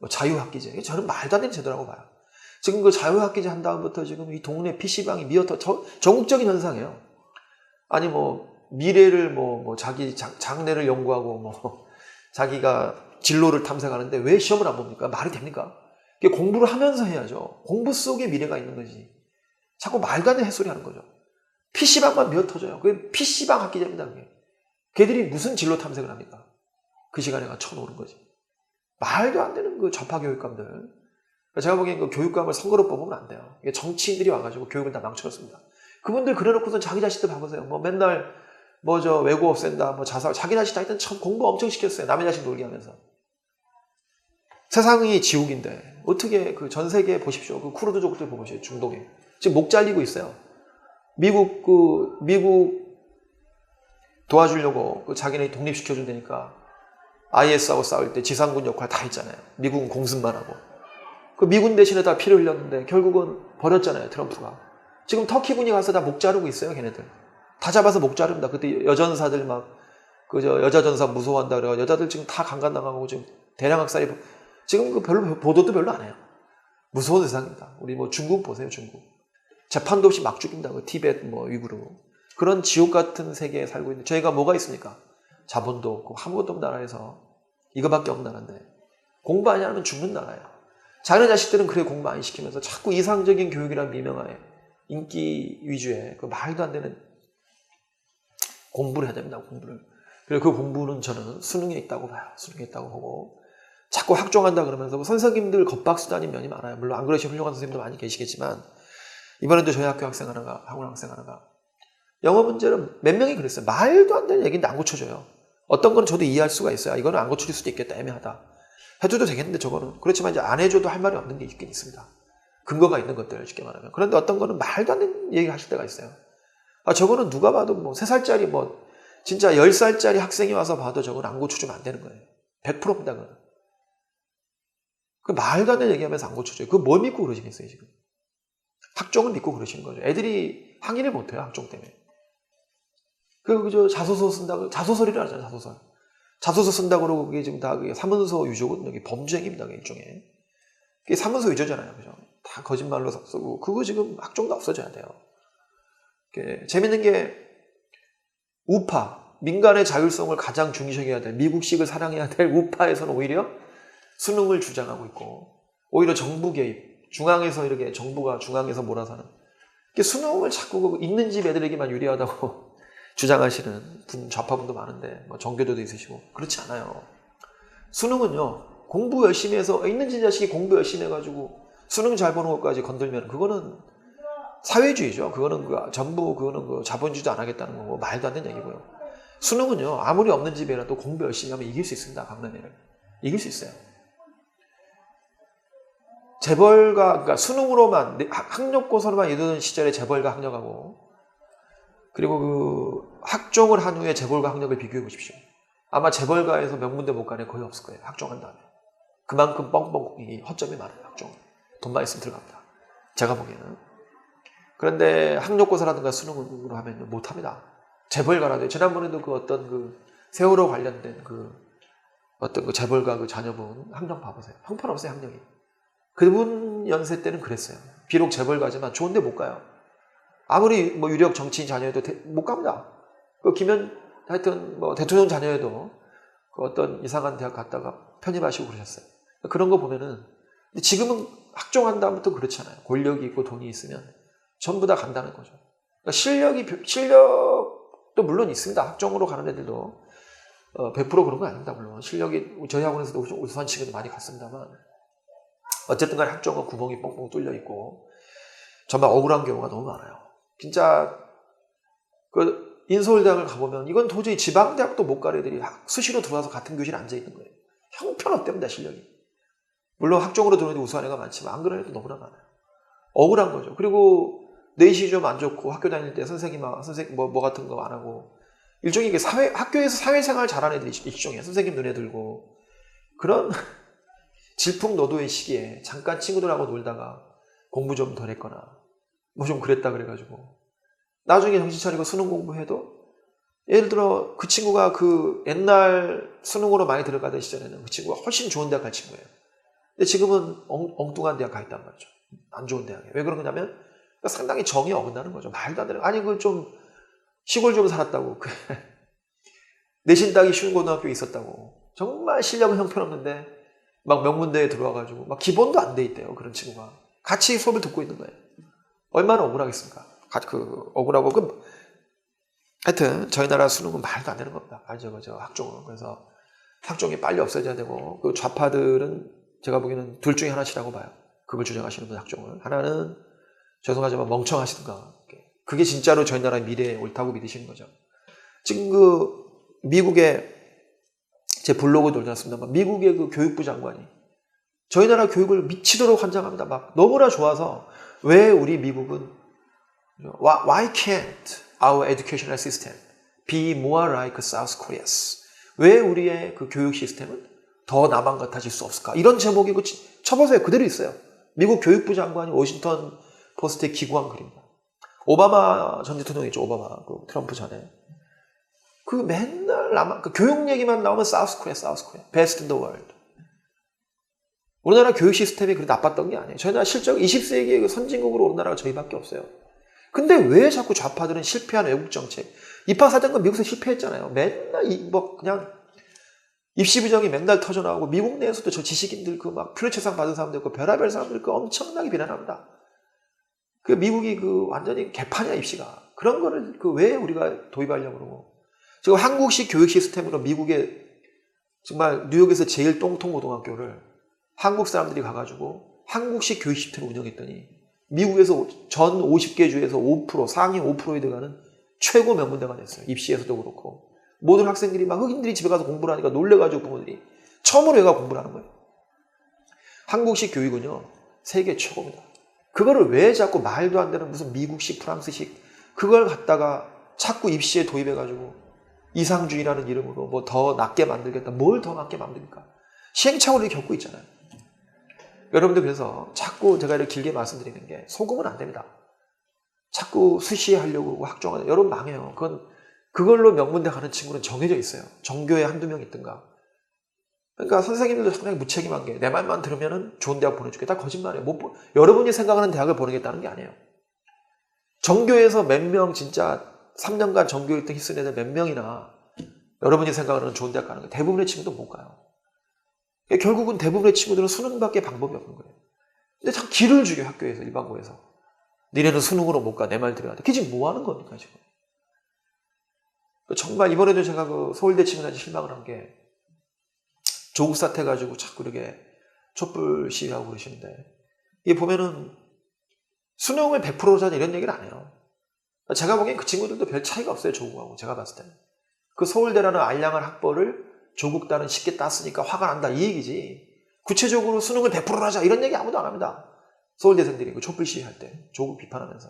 자유학기제. 저는 말도 안 되는 제도라고 봐요. 지금 자유학기제 한 다음부터 지금 이 동네 PC방이 전국적인 현상이에요. 아니 미래를 자기 장래를 연구하고 자기가 진로를 탐색하는데 왜 시험을 안 봅니까? 말이 됩니까? 공부를 하면서 해야죠. 공부 속에 미래가 있는 거지. 자꾸 말도 안 되는 햇소리 하는 거죠. PC방만 미어터져요. 그게 PC방 학기제입니다. 그게. 걔들이 무슨 진로 탐색을 합니까? 그 시간에 쳐놓는 거지. 말도 안 되는 좌파 교육감들. 제가 보기엔 교육감을 선거로 뽑으면 안 돼요. 이게 정치인들이 와가지고 교육을 다 망쳐놨습니다. 그분들 그래놓고선 자기 자식들 봐보세요. 맨날 뭐 저 외고 없앤다, 뭐 자살, 자기 자식 하여튼 참 공부 엄청 시켰어요. 남의 자식 놀게 하면서. 세상이 지옥인데 어떻게 그 전 세계 보십시오. 그 쿠르드족들 보십시오. 중동에 지금 목 잘리고 있어요. 미국 도와주려고 그 자기네 독립시켜준다니까 IS하고 싸울 때 지상군 역할 다 했잖아요. 미국은 공습만 하고. 그 미군 대신에 다 피를 흘렸는데 결국은 버렸잖아요. 트럼프가. 지금 터키군이 가서 다 목 자르고 있어요. 걔네들. 다 잡아서 목 자릅니다. 그때 여전사들 막 그저 여자 전사 무서워한다 그래가 여자들 지금 다 강간당하고 지금 대량 학살이 지금 그 별로 보도도 별로 안 해요. 무서운 세상입니다. 우리 뭐 중국 보세요. 중국. 재판도 없이 막 죽인다고. 티벳 뭐 위구르. 그런 지옥 같은 세계에 살고 있는데 저희가 뭐가 있습니까? 자본도 없고 아무것도 없는 나라에서 이거밖에 없는 나라인데 공부 안 하면 죽는 나라예요. 자기 자식들은 그래 공부 안 시키면서 자꾸 이상적인 교육이란 미명하에 인기 위주의 그 말도 안 되는 공부를 해야 됩니다. 공부를. 그리고 그 공부는 저는 수능에 있다고 봐요. 수능에 있다고 보고 자꾸 학종한다 그러면서 선생님들 겁박수다닌 면이 많아요. 물론 안 그러시면 훌륭한 선생님도 많이 계시겠지만 이번에도 저희 학교 학생 하나가 학원 학생 하나가 영어 문제를 몇 명이 그랬어요. 말도 안 되는 얘기인데 안 고쳐줘요. 어떤 건 저도 이해할 수가 있어요. 이거는 안 고쳐줄 수도 있겠다. 애매하다. 해줘도 되겠는데 저거는. 그렇지만 이제 안 해줘도 할 말이 없는 게 있긴 있습니다. 근거가 있는 것들 쉽게 말하면. 그런데 어떤 거는 말도 안 되는 얘기 하실 때가 있어요. 아 저거는 누가 봐도 뭐 3살짜리 뭐 진짜 10살짜리 학생이 와서 봐도 저건 안 고쳐주면 안 되는 거예요. 100%입니다. 그건. 그 말도 안 되는 얘기하면서 안 고쳐줘요. 그거 뭘 믿고 그러시겠어요 지금. 학종을 믿고 그러시는 거죠. 애들이 항의를 못해요. 학종 때문에. 그저 자소서 쓴다고 자소서리를 하잖아요. 자소서. 자소서 쓴다고 그러고 그게 지금 다 그게 사문서 위조거든요. 이게 범죄행위입니다. 일종의. 그게 사문서 위조잖아요. 그죠? 다 거짓말로 쓰고 그거 지금 학종도 없어져야 돼요. 재밌는 게 우파, 민간의 자율성을 가장 중시해야 될 미국식을 사랑해야 될 우파에서는 오히려 수능을 주장하고 있고 오히려 정부 개입, 중앙에서 이렇게 정부가 중앙에서 몰아서 하는 수능을 자꾸 있는 집 애들에게만 유리하다고 주장하시는 좌파분도 많은데 뭐 정교도도 있으시고 그렇지 않아요. 수능은요 공부 열심히 해서 있는 집 자식이 공부 열심히 해가지고 수능 잘 보는 것까지 건들면 그거는 사회주의죠. 그거는 전부 그거는 자본주의도 안 하겠다는 거고 말도 안 되는 얘기고요. 수능은요 아무리 없는 집이라도 공부 열심히 하면 이길 수 있습니다. 강남에는 이길 수 있어요. 재벌가 그러니까 수능으로만 학력고사로만 이루던 시절에 재벌가 학력하고 그리고 그 학종을 한 후에 재벌가 학력을 비교해 보십시오. 아마 재벌가에서 명문대 못 가는 거의 없을 거예요. 학종한 다음에. 그만큼 뻥뻥이 허점이 많아요. 학종. 돈만 있으면 들어갑니다. 제가 보기에는. 그런데 학력고사라든가 수능으로 하면 못합니다. 재벌가라도 지난번에도 그 어떤 그 세월호 관련된 그 어떤 그 재벌가 그 자녀분 학력 봐보세요. 형편없어요. 학력이. 그분 연세 때는 그랬어요. 비록 재벌가지만 좋은데 못 가요. 아무리 뭐 유력 정치인 자녀여도 못 갑니다. 그 하여튼 뭐 대통령 자녀여도 그 어떤 이상한 대학 갔다가 편입하시고 그러셨어요. 그런 거 보면은 지금은 학종한 다음부터 그렇잖아요. 권력이 있고 돈이 있으면 전부 다 간다는 거죠. 그러니까 실력도 물론 있습니다. 학종으로 가는 애들도 100% 그런 건 아닙니다. 물론 실력이 저희 학원에서도 우수한 친구도 많이 갔습니다만 어쨌든 간에 학종은 구멍이 뻥뻥 뚫려 있고 정말 억울한 경우가 너무 많아요. 진짜 그 인서울대학을 가보면 이건 도저히 지방대학도 못 갈 애들이 수시로 들어와서 같은 교실에 앉아있는 거예요. 형편없답니다. 실력이. 물론 학종으로 들어오는 우수한 애가 많지만 안 그런 애도 너무나 많아요. 억울한 거죠. 그리고 내시 좀 안 좋고 학교 다닐 때 선생님 뭐 같은 거 안 하고 일종의 이게 학교에서 사회생활 잘하는 애들이 일종의 선생님 눈에 들고 그런 질풍노도의 시기에 잠깐 친구들하고 놀다가 공부 좀 덜 했거나 뭐 좀 그랬다 그래가지고 나중에 정신 차리고 수능 공부해도 예를 들어 그 친구가 그 옛날 수능으로 많이 들어가던 시절에는 그 친구가 훨씬 좋은 대학 갈 친구예요. 근데 지금은 엉뚱한 대학 가 있단 말이죠. 안 좋은 대학에. 왜 그런 거냐면 상당히 정이 어긋나는 거죠. 말도 안 되는 아니 그 좀 시골 좀 살았다고 내신 따기 쉬운 고등학교에 있었다고 정말 실력은 형편없는데 막 명문대에 들어와가지고 막 기본도 안 돼 있대요. 그런 친구가 같이 수업을 듣고 있는 거예요. 얼마나 억울하겠습니까? 억울하고 하여튼 저희 나라 수능은 말도 안 되는 겁니다. 알죠, 학종은. 그래서 학종이 빨리 없어져야 되고 그 좌파들은 제가 보기에는 둘 중에 하나씩이라고 봐요. 그걸 주장하시는 분 학종을. 하나는 죄송하지만 멍청하시든가 그게 진짜로 저희 나라의 미래에 옳다고 믿으시는 거죠. 지금 그 미국의 제 블로그도 올렸습니다만 미국의 그 교육부 장관이 저희 나라 교육을 미치도록 환장합니다. 막 너무나 좋아서 왜 우리 미국은 Why can't our educational system be more like South Korea's? 왜 우리의 그 교육 시스템은 더 남한 같아질 수 없을까? 이런 제목이 그 쳐보세요. 그대로 있어요. 미국 교육부 장관이 워싱턴 포스트에 기고한 글입니다. 오바마 전 대통령이죠. 오바마 그 트럼프 전에 그 맨날 그 교육 얘기만 나오면 South Korea, South Korea, best in the world. 우리나라 교육 시스템이 그렇게 나빴던 게 아니에요. 저희 나라 실적 20세기의 그 선진국으로 우리나라가 저희밖에 없어요. 근데 왜 자꾸 좌파들은 실패한 외국 정책? 입학사정관 미국에서 실패했잖아요. 맨날 뭐 그냥 입시 부정이 맨날 터져나오고 미국 내에서도 저 지식인들 그 막 퓰리처상 받은 사람들 있고 별의별 사람들 그 엄청나게 비난합니다. 그 미국이 그 완전히 개판이야 입시가. 그런 거를 그 왜 우리가 도입하려고 그러고. 지금 한국식 교육 시스템으로 미국의 정말 뉴욕에서 제일 똥통 고등학교를 한국 사람들이 가가지고 한국식 교육 시스템을 운영했더니 미국에서 전 50개 주에서 5%, 상위 5%에 들어가는 최고 명문대가 됐어요. 입시에서도 그렇고. 모든 학생들이 막 흑인들이 집에 가서 공부를 하니까 놀래가지고 부모들이 처음으로 애가 공부를 하는 거예요. 한국식 교육은요, 세계 최고입니다. 그거를 왜 자꾸 말도 안 되는 무슨 미국식, 프랑스식 그걸 갖다가 자꾸 입시에 도입해가지고 이상주의라는 이름으로 뭐 더 낫게 만들겠다. 뭘 더 낫게 만듭니까? 시행착오를 겪고 있잖아요. 여러분들 그래서 자꾸 제가 이렇게 길게 말씀드리는 게 속으면 안 됩니다. 자꾸 수시하려고 하고 학종하려고 여러분 망해요. 그걸로 명문대 가는 친구는 정해져 있어요. 전교에 한두 명 있든가. 그러니까 선생님들도 상당히 무책임한 게 내 말만 들으면 좋은 대학 보내줄게. 다 거짓말이에요. 여러분이 생각하는 대학을 보내겠다는 게 아니에요. 전교에서 몇 명 진짜 3년간 전교 1등 희쓴 애들 몇 명이나 여러분이 생각하는 좋은 대학 가는 거예요. 대부분의 친구도 못 가요. 결국은 대부분의 친구들은 수능밖에 방법이 없는 거예요. 근데 참 기를 죽여 학교에서 일반고에서. 니네는 수능으로 못 가. 내 말 들어야 돼. 그게 지금 뭐 하는 겁니까 지금. 정말 이번에도 제가 그 서울대 친구들한테 실망을 한 게 조국 사태 가지고 자꾸 이렇게 촛불 시위하고 그러시는데 이게 보면은 수능을 100%로 하자 이런 얘기를 안 해요. 제가 보기엔 그 친구들도 별 차이가 없어요. 조국하고 제가 봤을 때는. 그 서울대라는 알량한 학벌을 조국단은 쉽게 땄으니까 화가 난다 이 얘기지. 구체적으로 수능을 100%로 하자 이런 얘기 아무도 안 합니다. 서울대생들이 그 촛불 시위할 때 조국 비판하면서.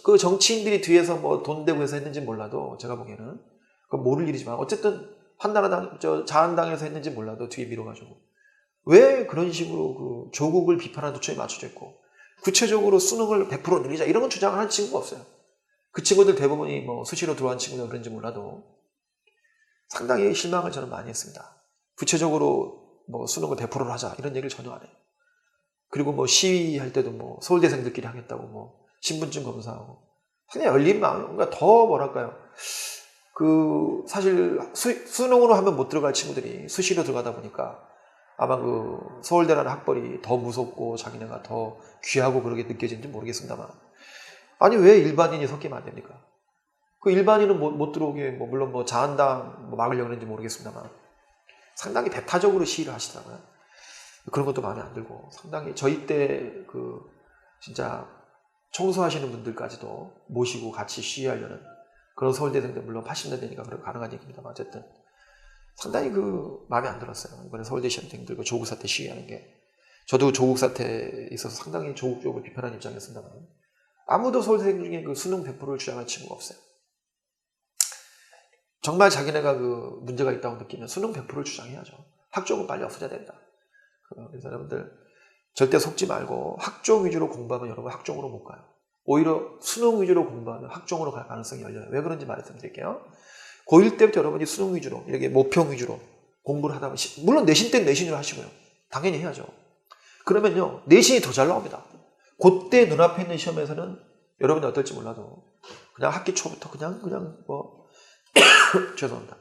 그 정치인들이 뒤에서 뭐 돈 대고 해서 했는지 몰라도 제가 보기에는 그건 모를 일이지만 어쨌든 한나라당, 자한당에서 했는지 몰라도 뒤에 밀어가지고 왜 그런 식으로 그 조국을 비판하는 초점이 맞춰져 있고 구체적으로 수능을 100% 늘리자 이런 건 주장하는 친구가 없어요. 그 친구들 대부분이 뭐 수시로 들어간 친구들 그런지 몰라도 상당히 실망을 저는 많이 했습니다. 구체적으로 뭐 수능을 100%로 하자 이런 얘기를 전혀 안 해요. 그리고 뭐 시위할 때도 뭐 서울대생들끼리 하겠다고 뭐 신분증 검사하고 그냥 열린 마음이 뭔가 더 뭐랄까요. 그 사실 수능으로 하면 못 들어갈 친구들이 수시로 들어가다 보니까 아마 그 서울대라는 학벌이 더 무섭고 자기네가 더 귀하고 그렇게 느껴지는지 모르겠습니다만 아니 왜 일반인이 섞이면 안 됩니까? 그 일반인은 못 들어오게 뭐 물론 뭐 자한당 뭐 막으려고 했는지 모르겠습니다만 상당히 배타적으로 시위를 하시더라고요. 그런 것도 마음에 안 들고 상당히 저희 때 그 진짜 청소하시는 분들까지도 모시고 같이 시위하려는 그런 서울대생들 물론 80년대니까 그런 가능한 얘기입니다만 어쨌든 상당히 그 마음에 안 들었어요. 이번에 서울대 시험생들 그 조국 사태 시위하는 게 저도 조국 사태에 있어서 상당히 조국 쪽을 비판하는 입장이었습니다만 아무도 서울대생 중에 그 수능 100%를 주장하는 친구가 없어요. 정말 자기네가 그 문제가 있다고 느끼면 수능 100%를 주장해야죠. 학종은 빨리 없어져야 된다. 그래서 여러분들 절대 속지 말고 학종 위주로 공부하면 여러분 학종으로 못 가요. 오히려 수능 위주로 공부하면 학종으로 갈 가능성이 열려요. 왜 그런지 말씀드릴게요. 고1 때부터 여러분이 수능 위주로 이렇게 모평 위주로 공부를 하다 보면 물론 내신 때는 내신으로 하시고요. 당연히 해야죠. 그러면요 내신이 더 잘 나옵니다. 그때 눈앞에 있는 시험에서는 여러분이 어떨지 몰라도 그냥 학기 초부터 그냥 뭐 죄송합니다.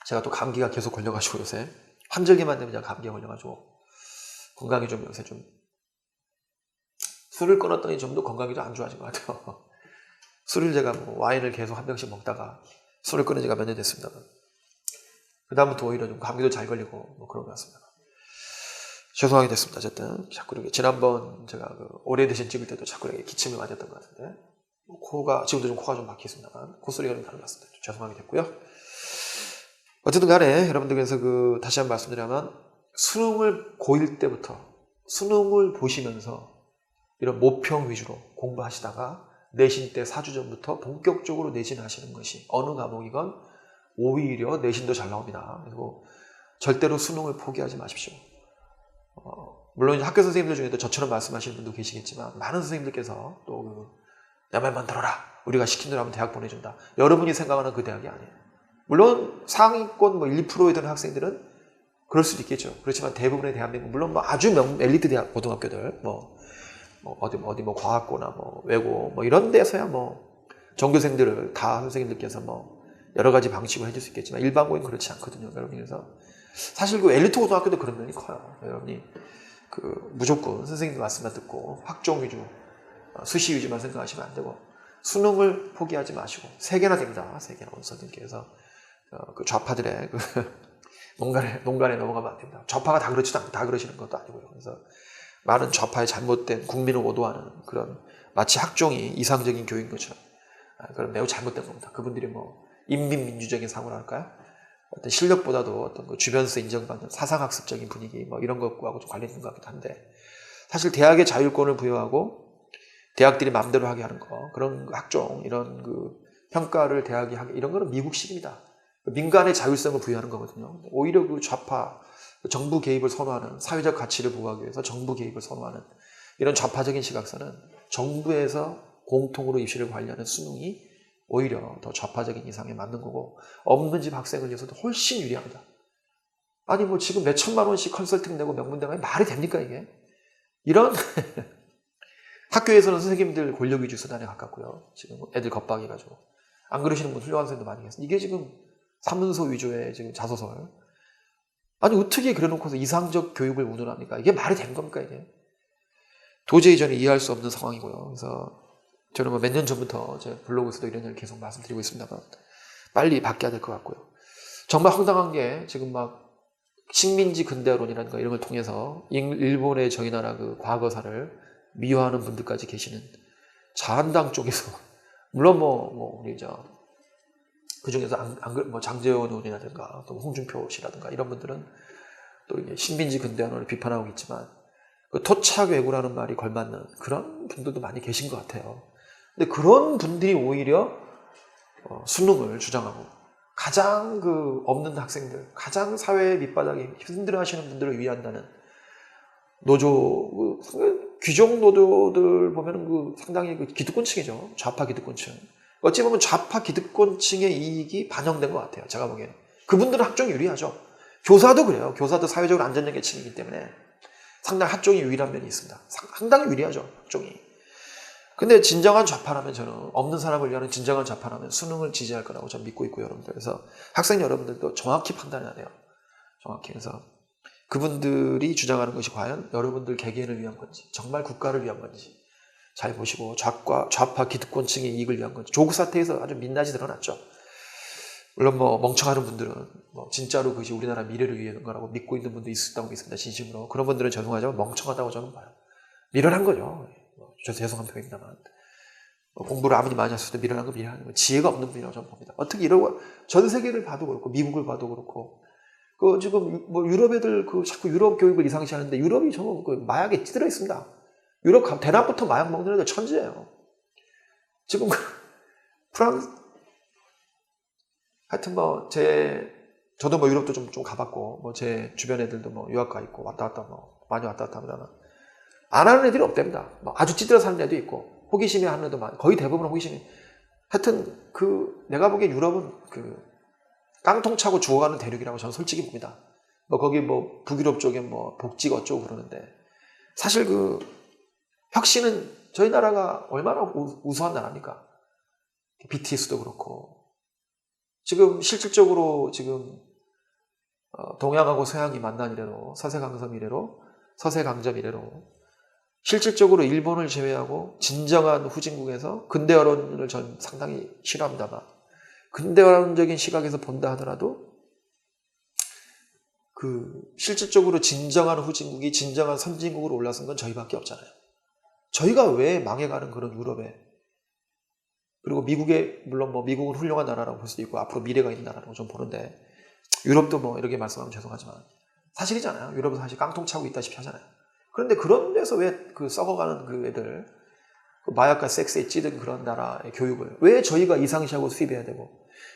제가 또 감기가 계속 걸려가지고 요새 환절기만 되면 그냥 감기가 걸려가지고 건강이 좀 요새 좀 술을 끊었더니 좀 더 건강이 좀 안 좋아진 것 같아요. 술을 제가 뭐 와인을 계속 한 병씩 먹다가 술을 끊은 지가 몇 년 됐습니다. 그 다음부터 오히려 좀 감기도 잘 걸리고 뭐 그런 것 같습니다. 죄송하게 됐습니다. 어쨌든 자꾸 이렇게 지난번 제가 그 오래되신 찍을 때도 자꾸 이렇게 기침을 맞았던 것 같은데 지금도 좀 코가 좀 막히겠습니다만 콧소리가 좀 다른 것 같습니다. 죄송하게 됐고요. 어쨌든 간에 여러분들, 그래서 다시 한번 말씀드리면 수능을 고1 때부터 수능을 보시면서 이런 모평 위주로 공부하시다가 내신 때 4주 전부터 본격적으로 내신하시는 것이 어느 과목이건 오히려 내신도 잘 나옵니다. 그리고 절대로 수능을 포기하지 마십시오. 물론 이제 학교 선생님들 중에도 저처럼 말씀하시는 분도 계시겠지만 많은 선생님들께서 또 내 말만 들어라, 우리가 시킨 대로 하면 대학 보내준다, 여러분이 생각하는 그 대학이 아니에요. 물론 상위권 1%에 드는 학생들은 그럴 수도 있겠죠. 그렇지만 대부분의 대한민국, 물론 아주 엘리트 대학 고등학교들 어디 과학고나 외고 이런 데서야 전교생들을 다 선생님들께서 여러 가지 방식으로 해줄 수 있겠지만 일반고는 그렇지 않거든요, 여러분이. 그래서 사실 엘리트 고등학교도 그런 면이 커요. 여러분이 무조건 선생님들 말씀만 듣고 학종 위주, 수시 위주만 생각하시면 안 되고 수능을 포기하지 마시고 3개나 됩니다. 3개나 원서님께서 좌파들의 농간에 넘어가면 안 됩니다. 좌파가 다 그렇지도 않고 다 그러시는 것도 아니고요. 그래서 많은 좌파의 잘못된 국민을 오도하는 그런 마치 학종이 이상적인 교육인 것처럼 그런 매우 잘못된 겁니다. 그분들이 인민민주적인 사고를 할까요? 어떤 실력보다도 어떤 주변에서 인정받는 사상학습적인 분위기 이런 것하고 좀 관련된 것 같기도 한데, 사실 대학의 자율권을 부여하고 대학들이 마음대로 하게 하는 거, 그런 학종, 이런 평가를 대학이 하게, 이런 거는 미국식입니다. 민간의 자율성을 부여하는 거거든요. 오히려 좌파, 정부 개입을 선호하는, 사회적 가치를 보호하기 위해서 정부 개입을 선호하는 이런 좌파적인 시각서는 정부에서 공통으로 입시를 관리하는 수능이 오히려 더 좌파적인 이상에 맞는 거고, 없는 집 학생을 위해서도 훨씬 유리합니다. 아니 지금 몇 천만 원씩 컨설팅 내고 명문대가 말이 됩니까 이게? 이런 학교에서는 선생님들 권력 위주 수단에 가깝고요. 지금 애들 겁박해가지고 안 그러시는 분 훌륭한 선생님도 많이 계세요. 이게 지금 사문서 위주의 지금 자소설. 아니 어떻게 그래놓고서 이상적 교육을 운운합니까? 이게 말이 된 겁니까 이게? 도저히 저는 이해할 수 없는 상황이고요. 그래서 저는 몇 년 전부터 제 블로그에서도 이런 얘기를 계속 말씀드리고 있습니다만 빨리 바뀌어야 될 것 같고요. 정말 황당한 게 지금 식민지 근대화론이라는 거 이런 걸 통해서 일본의 저희 나라 과거사를 미화하는 분들까지 계시는 자한당 쪽에서, 물론 우리 그 중에서 장재원 의원이라든가 또 홍준표 씨라든가 이런 분들은 또 이제 신민지 근대화론을 비판하고 있지만 토착 외구라는 말이 걸맞는 그런 분들도 많이 계신 것 같아요. 근데 그런 분들이 오히려 수능을 주장하고 가장 없는 학생들, 가장 사회 밑바닥에 힘들어하시는 분들을 위한다는 노조, 귀족 노조들 보면 상당히 기득권층이죠. 좌파 기득권층. 어찌 보면 좌파 기득권층의 이익이 반영된 것 같아요. 제가 보기에는. 그분들은 학종이 유리하죠. 교사도 그래요. 교사도 사회적으로 안전한 계층이기 때문에 상당히 학종이 유리한 면이 있습니다. 상당히 유리하죠, 학종이. 근데 진정한 좌파라면, 저는 없는 사람을 위한 진정한 좌파라면 수능을 지지할 거라고 저는 믿고 있고요, 여러분들. 그래서 학생 여러분들도 정확히 판단해야 돼요. 정확히. 그래서 그분들이 주장하는 것이 과연 여러분들 개개인을 위한 건지, 정말 국가를 위한 건지 잘 보시고, 좌파 기득권층의 이익을 위한 건지. 조국 사태에서 아주 민낯이 드러났죠. 물론 멍청하는 분들은 진짜로 그것이 우리나라 미래를 위한 거라고 믿고 있는 분도 있었다고 믿습니다, 진심으로. 그런 분들은 죄송하지만 멍청하다고 저는 봐요. 미련한 거죠. 죄송한 표현입니다만. 공부를 아무리 많이 했을 때 미련한 거 미련한 거, 지혜가 없는 분이라고 저는 봅니다. 어떻게 이러고, 전 세계를 봐도 그렇고 미국을 봐도 그렇고, 지금 유럽 애들 자꾸 유럽 교육을 이상시 하는데, 유럽이 마약에 찌들어 있습니다. 유럽 대낮부터 마약 먹는 애들 천지예요. 지금 프랑스, 하여튼 저도 유럽도 좀 가봤고, 제 주변 애들도 유학 가 있고 왔다 갔다 많이 왔다 갔다 합니다만 안 하는 애들이 없답니다. 아주 찌들어 사는 애도 있고 호기심이 하는 애도 많고, 거의 대부분 호기심이. 하여튼 내가 보기엔 유럽은 깡통 차고 죽어가는 대륙이라고 저는 솔직히 봅니다. 거기 북유럽 쪽에 복지가 어쩌고 그러는데, 사실 혁신은 저희 나라가 얼마나 우수한 나라입니까? BTS도 그렇고, 지금 실질적으로 동양하고 서양이 만난 이래로, 서세강점 이래로 실질적으로 일본을 제외하고 진정한 후진국에서, 근대화론을 전 상당히 싫어합니다만 근대화론적인 시각에서 본다 하더라도 실질적으로 진정한 후진국이 진정한 선진국으로 올라선 건 저희밖에 없잖아요. 저희가 왜 망해가는 그런 유럽에 그리고 물론 뭐 미국은 훌륭한 나라라고 볼 수도 있고 앞으로 미래가 있는 나라라고 좀 보는데, 유럽도 뭐 이렇게 말씀하면 죄송하지만 사실이잖아요. 유럽은 사실 깡통 차고 있다시피 하잖아요. 그런데 그런 데서 왜 그 썩어가는 그 애들, 그 마약과 섹스에 찌든 그런 나라의 교육을 왜 저희가 이상시하고 수입해야 되고,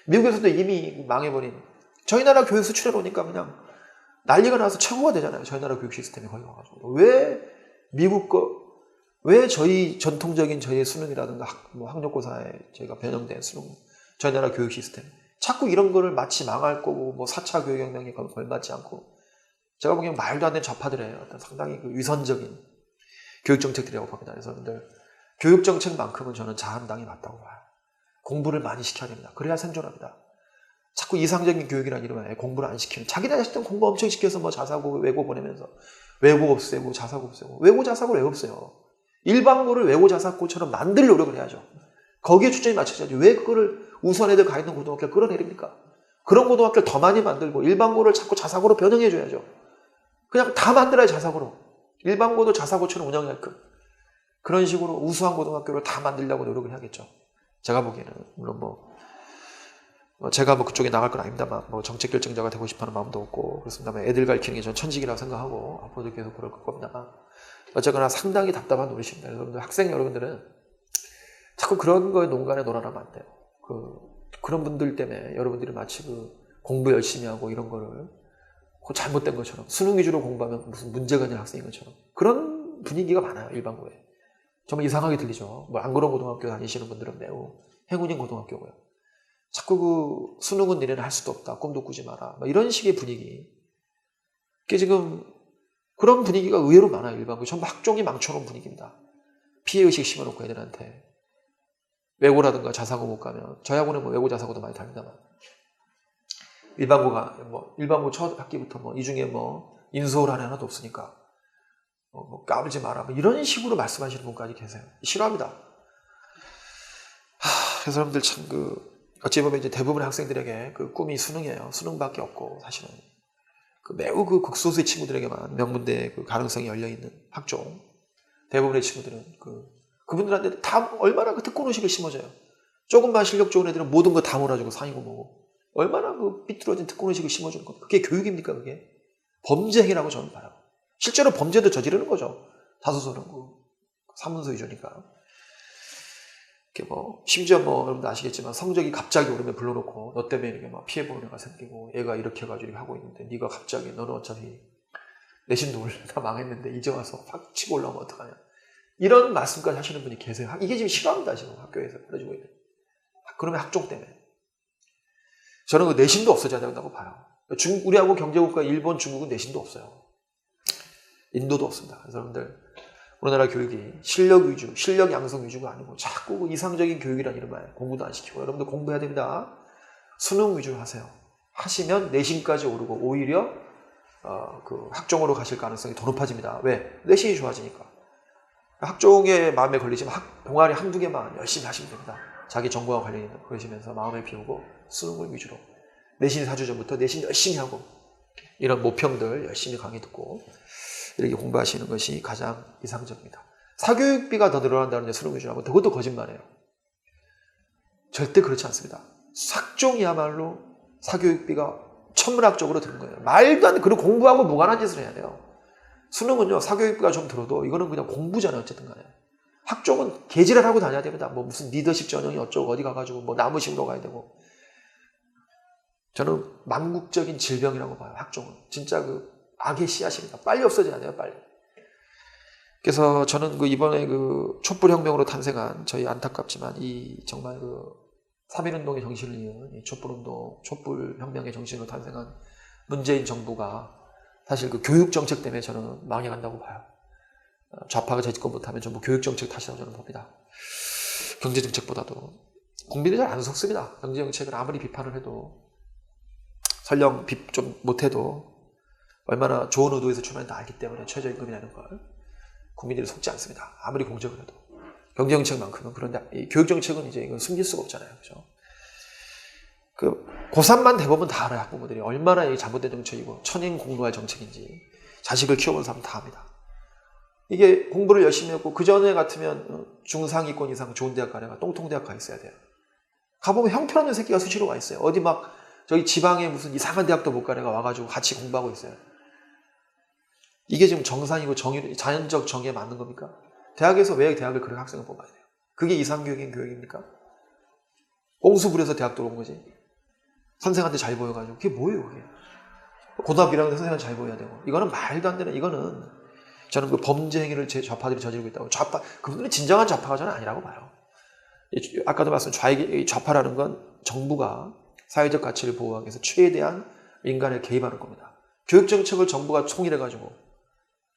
미국에서도 이미 망해버린, 저희 나라 교육 수출해 놓으니까 그냥 난리가 나서 최고가 되잖아요. 저희 나라 교육 시스템이 거기 가가지고. 왜 저희 전통적인 저희의 수능이라든가 학력고사에 저희가 변형된 수능, 저희 나라 교육 시스템 자꾸 이런 거를 마치 망할 거고 뭐 4차 교육혁명에 걸맞지 않고, 제가 보기엔 말도 안 되는 좌파들의 어떤 상당히 그 위선적인 교육정책들이라고 봅니다. 그래서 여러분들, 교육정책만큼은 저는 자한당이 맞다고 봐요. 공부를 많이 시켜야 됩니다. 그래야 생존합니다. 자꾸 이상적인 교육이라는 이름에 공부를 안 시키는, 자기네 자식들은 공부 엄청 시켜서 뭐 자사고 외고 보내면서 외고 없애고 자사고 없애고, 외고 자사고를 왜 없어요? 일반고를 외고 자사고처럼 만들 노력을 해야죠. 거기에 초점이 맞춰져야죠. 왜 그거를 우수한 애들 가 있는 고등학교를 끌어내립니까? 그런 고등학교를 더 많이 만들고 일반고를 자꾸 자사고로 변형해줘야죠. 그냥 다 만들어야 자사고로. 일반고도 자사고처럼 운영할끔. 그런 식으로 우수한 고등학교를 다 만들려고 노력을 해야겠죠. 제가 보기에는, 물론 제가 그쪽에 나갈 건 아닙니다만, 정책 결정자가 되고 싶어하는 마음도 없고, 그렇습니다만 애들 가르치는 게 전 천직이라고 생각하고, 앞으로도 계속 그럴 겁니다만, 어쨌거나 상당히 답답한 노릇입니다. 여러분들, 학생 여러분들은 자꾸 그런 거에 농간에 놀아나면 안 돼요. 그런 분들 때문에 여러분들이 마치 공부 열심히 하고 이런 거를 잘못된 것처럼, 수능 위주로 공부하면 무슨 문제가 있는 학생인 것처럼, 그런 분위기가 많아요, 일반고에. 정말 이상하게 들리죠. 안 그런 고등학교 다니시는 분들은 매우 행운인 고등학교고요. 자꾸 수능은 니네는 할 수도 없다, 꿈도 꾸지 마라, 이런 식의 분위기. 그게 지금 그런 분위기가 의외로 많아요. 일반고 전부 학종이 망쳐놓은 분위기입니다. 피해의식 심어놓고 애들한테. 외고라든가 자사고 못 가면, 저희 학원은 외고 자사고도 많이 다닙니다만, 일반고 첫 학기부터 이 중에 인수홀 하나도 없으니까 까불지 마라, 이런 식으로 말씀하시는 분까지 계세요. 싫어합니다. 그래서 여러분들 참 어찌 보면 이제 대부분의 학생들에게 꿈이 수능이에요. 수능밖에 없고, 사실은 매우 극소수의 친구들에게만 명문대 가능성이 열려있는 학종. 대부분의 친구들은 그분들한테 다 얼마나 특권의식을 심어줘요. 조금만 실력 좋은 애들은 모든 거 다 몰아주고 상이고 뭐고, 얼마나 삐뚤어진 특권의식을 심어주는 겁니까? 그게 교육입니까? 그게 범죄 행위라고 저는 봐요. 실제로 범죄도 저지르는 거죠. 자소서는 사문서 위조니까. 심지어 여러분들 아시겠지만, 성적이 갑자기 오르면 불러놓고 너 때문에 이렇게 피해보는 애가 생기고, 얘가 이렇게 해가지고 이렇게 하고 있는데 네가 갑자기, 너는 어차피 내신도 다 망했는데 이제 와서 확 치고 올라오면 어떡하냐, 이런 말씀까지 하시는 분이 계세요. 이게 지금 싫어합니다. 지금 학교에서 벌어지고 있는. 그러면 학종 때문에. 저는 내신도 없어져야 된다고 봐요. 우리하고 경제국가 일본, 중국은 내신도 없어요. 인도도 없습니다. 그래서 여러분들, 우리나라 교육이 실력 위주, 실력 양성 위주가 아니고 자꾸 이상적인 교육이라는 이름에 공부도 안 시키고, 여러분들 공부해야 됩니다. 수능 위주로 하세요. 하시면 내신까지 오르고 오히려 학종으로 가실 가능성이 더 높아집니다. 왜? 내신이 좋아지니까. 학종에 마음에 걸리지만 동아리 한두 개만 열심히 하시면 됩니다. 자기 전공과 관련 있는 그러시면서 마음을 비우고 수능을 위주로, 내신 4주 전부터 내신 열심히 하고, 이런 모평들 열심히 강의 듣고 이렇게 공부하시는 것이 가장 이상적입니다. 사교육비가 더 늘어난다는 수능 위주로 하고, 그것도 거짓말이에요. 절대 그렇지 않습니다. 학종이야말로 사교육비가 천문학적으로 드는 거예요. 말도 안 돼. 그리고 공부하고 무관한 짓을 해야 돼요. 수능은요, 사교육비가 좀 들어도 이거는 그냥 공부잖아요. 어쨌든 간에. 학종은 개지랄하고 다녀야 됩니다. 무슨 리더십 전형이 어쩌고 어디 가가지고 나무식으로 가야 되고. 저는 망국적인 질병이라고 봐요. 학종은. 진짜 악의 씨앗입니다. 빨리 없어져야 돼요. 빨리. 그래서 저는 이번에 촛불혁명으로 탄생한, 저희 안타깝지만 정말 3.1운동의 정신을 이은 이 촛불운동, 촛불혁명의 정신으로 탄생한 문재인 정부가 사실 교육정책 때문에 저는 망해간다고 봐요. 좌파가 재집권 못하면 전부 교육정책 탓이라고 저는 봅니다. 경제정책보다도. 국민이 잘 안 속습니다. 경제정책을 아무리 비판을 해도, 설령 좀 못해도 얼마나 좋은 의도에서 출발했다 알기 때문에 최저임금이라는 걸 국민들이 속지 않습니다. 아무리 공적을 해도. 경제정책만큼은. 그런데 이 교육정책은 이제 이건 숨길 수가 없잖아요. 그죠? 고3만 대보면 다 알아요. 학부모들이 얼마나 이 잘못된 정책이고 천인 공부할 정책인지. 자식을 키워본 사람 다 압니다. 이게 공부를 열심히 했고 그 전에 같으면 중상위권 이상 좋은 대학 가려가 똥통대학 가 있어야 돼요. 가보면 형편없는 새끼가 수시로 와 있어요. 어디 막 저기 지방에 무슨 이상한 대학도 못 가려가 와가지고 같이 공부하고 있어요. 이게 지금 정상이고 자연적 정의에 맞는 겁니까? 대학에서 왜 대학을 그렇게 학생을 뽑아야 돼요? 그게 이상교육인 교육입니까? 꼼수 부려서 대학 들어온 거지. 선생한테 잘 보여가지고 그게 뭐예요 그게? 고등학교 1학년 선생한테 잘 보여야 되고 이거는 말도 안 되는 이거는 저는 그 범죄 행위를 제 좌파들이 저지르고 있다고. 좌파 그분들은 진정한 좌파가 저는 아니라고 봐요. 아까도 말씀드린 좌파라는 건 정부가 사회적 가치를 보호하기 위해서 최대한 민간에 개입하는 겁니다. 교육정책을 정부가 총일해가지고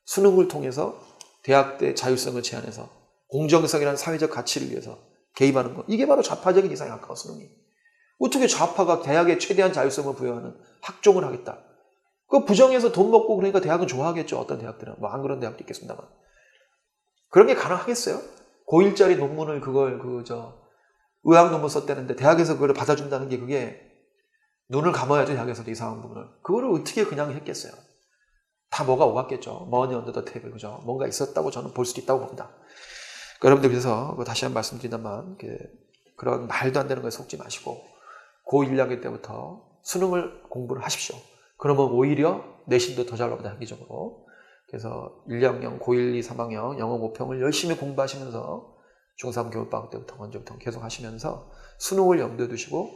수능을 통해서 대학의 자율성을 제한해서 공정성이라는 사회적 가치를 위해서 개입하는 것. 이게 바로 좌파적인 이상에 가까워 수능이. 어떻게 좌파가 대학에 최대한 자율성을 부여하는 학종을 하겠다. 그 부정해서 돈 먹고 그러니까 대학은 좋아하겠죠. 어떤 대학들은. 뭐 안 그런 대학도 있겠습니다만. 그런 게 가능하겠어요? 고1짜리 논문을 의학 논문 썼다는데 대학에서 그걸 받아준다는 게 그게 눈을 감아야죠. 대학에서도 이상한 부분을. 그거를 어떻게 그냥 했겠어요? 다 뭐가 오갔겠죠. 머니 언더 더 테이블, 그죠? 뭔가 있었다고 저는 볼 수도 있다고 봅니다. 그러니까 여러분들 그래서 다시 한번 말씀드린다만 그런 말도 안 되는 거에 속지 마시고 고1, 2학년 때부터 수능을 공부를 하십시오. 그러면 오히려 내신도 더 잘 나옵니다. 단기적으로. 그래서 1, 2학년, 고1, 2, 3학년 영어 모평을 열심히 공부하시면서 중3 겨울방학 때부터 먼저부터 계속 하시면서 수능을 염두에 두시고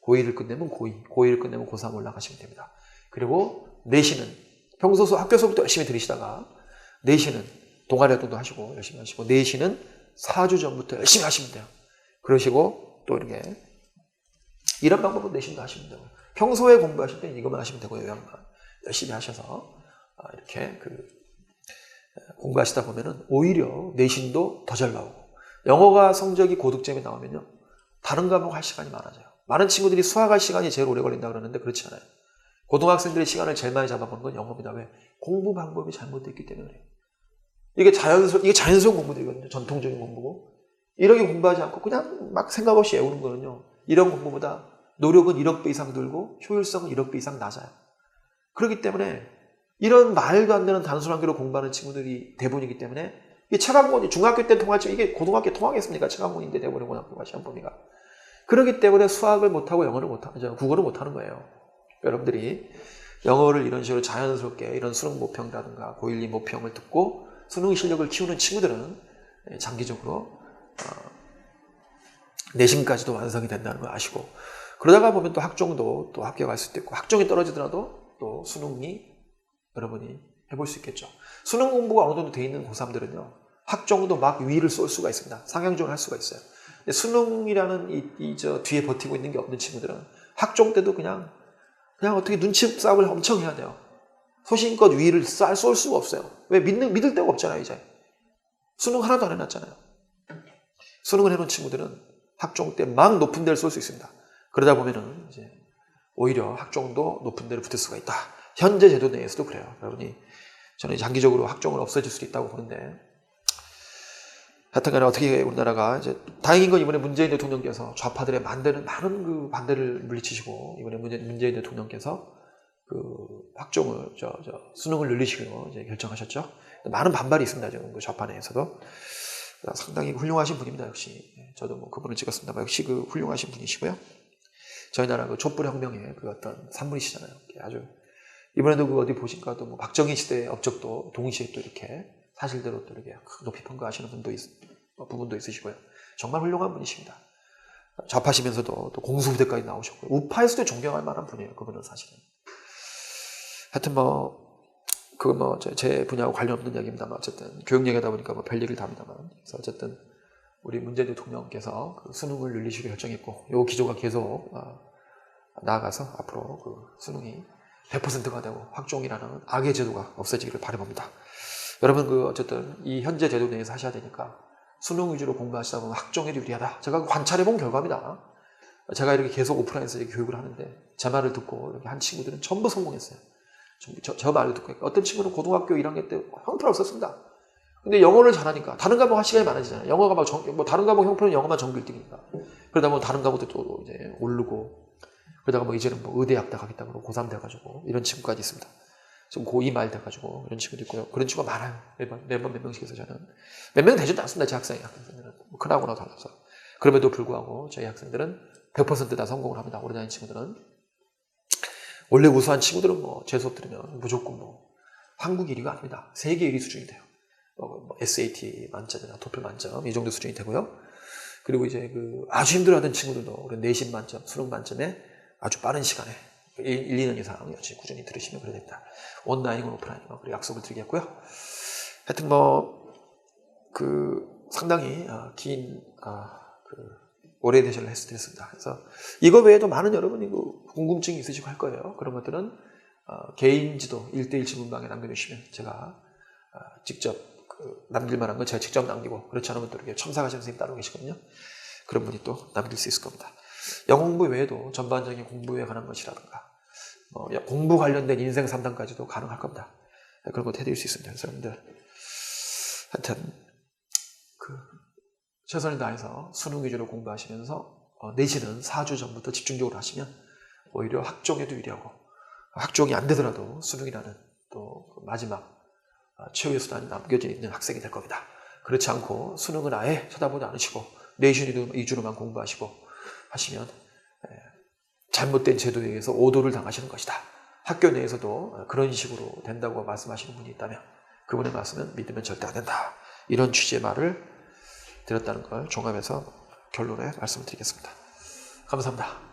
고1을 끝내면 고2, 고2를 끝내면 고3 올라가시면 됩니다. 그리고 내신은 평소 학교 수업부터 열심히 들으시다가 내신은 동아리 활동도 하시고 열심히 하시고 내신은 4주 전부터 열심히 하시면 돼요. 그러시고 또 이렇게 이런 방법으로 내신도 하시면 되고 평소에 공부하실 때 이것만 하시면 되고요. 요양만 열심히 하셔서 이렇게 공부하시다 보면은 오히려 내신도 더 잘 나오고 영어가 성적이 고득점이 나오면요 다른 과목 할 시간이 많아져요. 많은 친구들이 수학할 시간이 제일 오래 걸린다 그러는데 그렇지 않아요. 고등학생들의 시간을 제일 많이 잡아먹는 건 영어입니다. 왜? 공부 방법이 잘못됐기 때문에 그래요. 이게 자연스러운 공부들이거든요. 전통적인 공부고 이렇게 공부하지 않고 그냥 막 생각 없이 외우는 거는요. 이런 공부보다 노력은 1억 배 이상 들고 효율성은 1억 배 이상 낮아요. 그렇기 때문에 이런 말도 안 되는 단순한 교로 공부하는 친구들이 대부분이기 때문에 이게 체감고니 중학교 때 통하지만 이게 고등학교 통하겠습니까? 체감고니인데 대부분의 고등학교가 시험 범위가. 그렇기 때문에 수학을 못하고 영어를 못하죠. 국어를 못하는 거예요. 여러분들이 영어를 이런 식으로 자연스럽게 이런 수능 모평이라든가 고1, 2 모평을 듣고 수능 실력을 키우는 친구들은 장기적으로 내신까지도 완성이 된다는 걸 아시고 그러다가 보면 또 학종도 또 합격할 수도 있고 학종이 떨어지더라도 또 수능이 여러분이 해볼 수 있겠죠. 수능 공부가 어느 정도 돼 있는 고3들은요 학종도 막 위를 쏠 수가 있습니다. 상향종을 할 수가 있어요. 근데 수능이라는 저 뒤에 버티고 있는 게 없는 친구들은 학종 때도 그냥 어떻게 눈치 싸움을 엄청 해야 돼요. 소신껏 위를 쏠 수가 없어요. 왜? 믿을 데가 없잖아요, 이제. 수능 하나도 안 해놨잖아요. 수능을 해놓은 친구들은 학종 때 막 높은 데를 쏠 수 있습니다. 그러다 보면은 이제 오히려 학종도 높은 데를 붙을 수가 있다. 현재 제도 내에서도 그래요. 여러분이 저는 장기적으로 학종을 없어질 수도 있다고 보는데 하여튼간에 어떻게 우리나라가 이제 다행인 건 이번에 문재인 대통령께서 좌파들의 많은 그 반대를 물리치시고 이번에 문재인 대통령께서 그 학종을 수능을 늘리시기로 이제 결정하셨죠. 많은 반발이 있습니다. 지금 그 좌파 내에서도 상당히 훌륭하신 분입니다. 역시 저도 뭐 그분을 찍었습니다만 역시 그 훌륭하신 분이시고요. 저희 나라 그 촛불혁명의 그 어떤 산물이시잖아요. 아주 이번에도 그 어디 보신가 또 뭐 박정희 시대의 업적도 동시에 또 이렇게 사실대로 또 이렇게 높이 평가하시는 부분도 있으시고요. 정말 훌륭한 분이십니다. 좌파시면서도 또 공수부대까지 나오셨고요. 우파에서도 존경할 만한 분이에요. 그분은 사실은. 하여튼 제 분야하고 관련 없는 이야기입니다만 어쨌든 교육 얘기하다 보니까 뭐 별 얘기를 다 합니다만 그래서 어쨌든 우리 문재인 대통령께서 그 수능을 늘리시기로 결정했고 이 기조가 계속 나아가서 앞으로 그 수능이 100%가 되고 학종이라는 악의 제도가 없어지기를 바라봅니다. 여러분 어쨌든 이 현재 제도 내에서 하셔야 되니까 수능 위주로 공부하시다 보면 학종에 유리하다. 제가 관찰해본 결과입니다. 제가 이렇게 계속 오프라인에서 이렇게 교육을 하는데 제 말을 듣고 이렇게 한 친구들은 전부 성공했어요. 저 말을 듣고 어떤 친구는 고등학교 1학년 때 형편없었습니다. 근데 영어를 잘하니까 다른 과목 할 시간이 많아지잖아요. 영어가 다른 과목 형편은 영어만 전교 1등이니까 그러다 보면 다른 과목도 또 이제 오르고 그러다가 이제는 의대 학대 가겠다 그러고 고3 돼가지고 이런 친구까지 있습니다. 좀 고2 말 돼가지고 그런 친구도 있고요. 그런 친구가 많아요. 매번 몇 명씩 해서 저는. 몇 명 되지도 않습니다. 제 학생들은. 뭐 큰하고나 달라서. 그럼에도 불구하고 저희 학생들은 100% 다 성공을 합니다. 오래 다니는 친구들은. 원래 우수한 친구들은 뭐 제 수업 들으면 무조건 뭐 한국 1위가 아닙니다. 세계 1위 수준이 돼요. 뭐 SAT 만점이나 토플 만점 이 정도 수준이 되고요. 그리고 이제 그 아주 힘들어하던 친구들도 내신 만점, 수능 만점에 아주 빠른 시간에 1, 2년 이상 여전히 꾸준히 들으시면 그래야 됩니다. 온라인이건 오프라인이건 그리고 약속을 드리겠고요. 하여튼 뭐 그 상당히 긴 오리엔테이션을 해드렸습니다. 그래서 이거 외에도 많은 여러분이 궁금증이 있으시고 할 거예요. 그런 것들은 개인 지도 1대1 질문방에 남겨주시면 제가 직접 남길 만한 건 제가 직접 남기고 그렇지 않으면 또 이렇게 첨삭하시는 선생님 따로 계시거든요. 그런 분이 또 남길 수 있을 겁니다. 영어 공부 외에도 전반적인 공부에 관한 것이라든가 공부 관련된 인생 상담까지도 가능할 겁니다. 그런 것도 해드릴 수 있습니다. 그래서 여러분들 하여튼 최선을 다해서 수능 위주로 공부하시면서 내신은 4주 전부터 집중적으로 하시면 오히려 학종에도 유리하고 학종이 안 되더라도 수능이라는 또 마지막 최후의 수단이 남겨져 있는 학생이 될 겁니다. 그렇지 않고 수능은 아예 쳐다보지 않으시고 내신 위주로만 공부하시고 하시면 잘못된 제도에 의해서 오도를 당하시는 것이다. 학교 내에서도 그런 식으로 된다고 말씀하시는 분이 있다면 그분의 말씀은 믿으면 절대 안 된다. 이런 취지의 말을 드렸다는 걸 종합해서 결론에 말씀을 드리겠습니다. 감사합니다.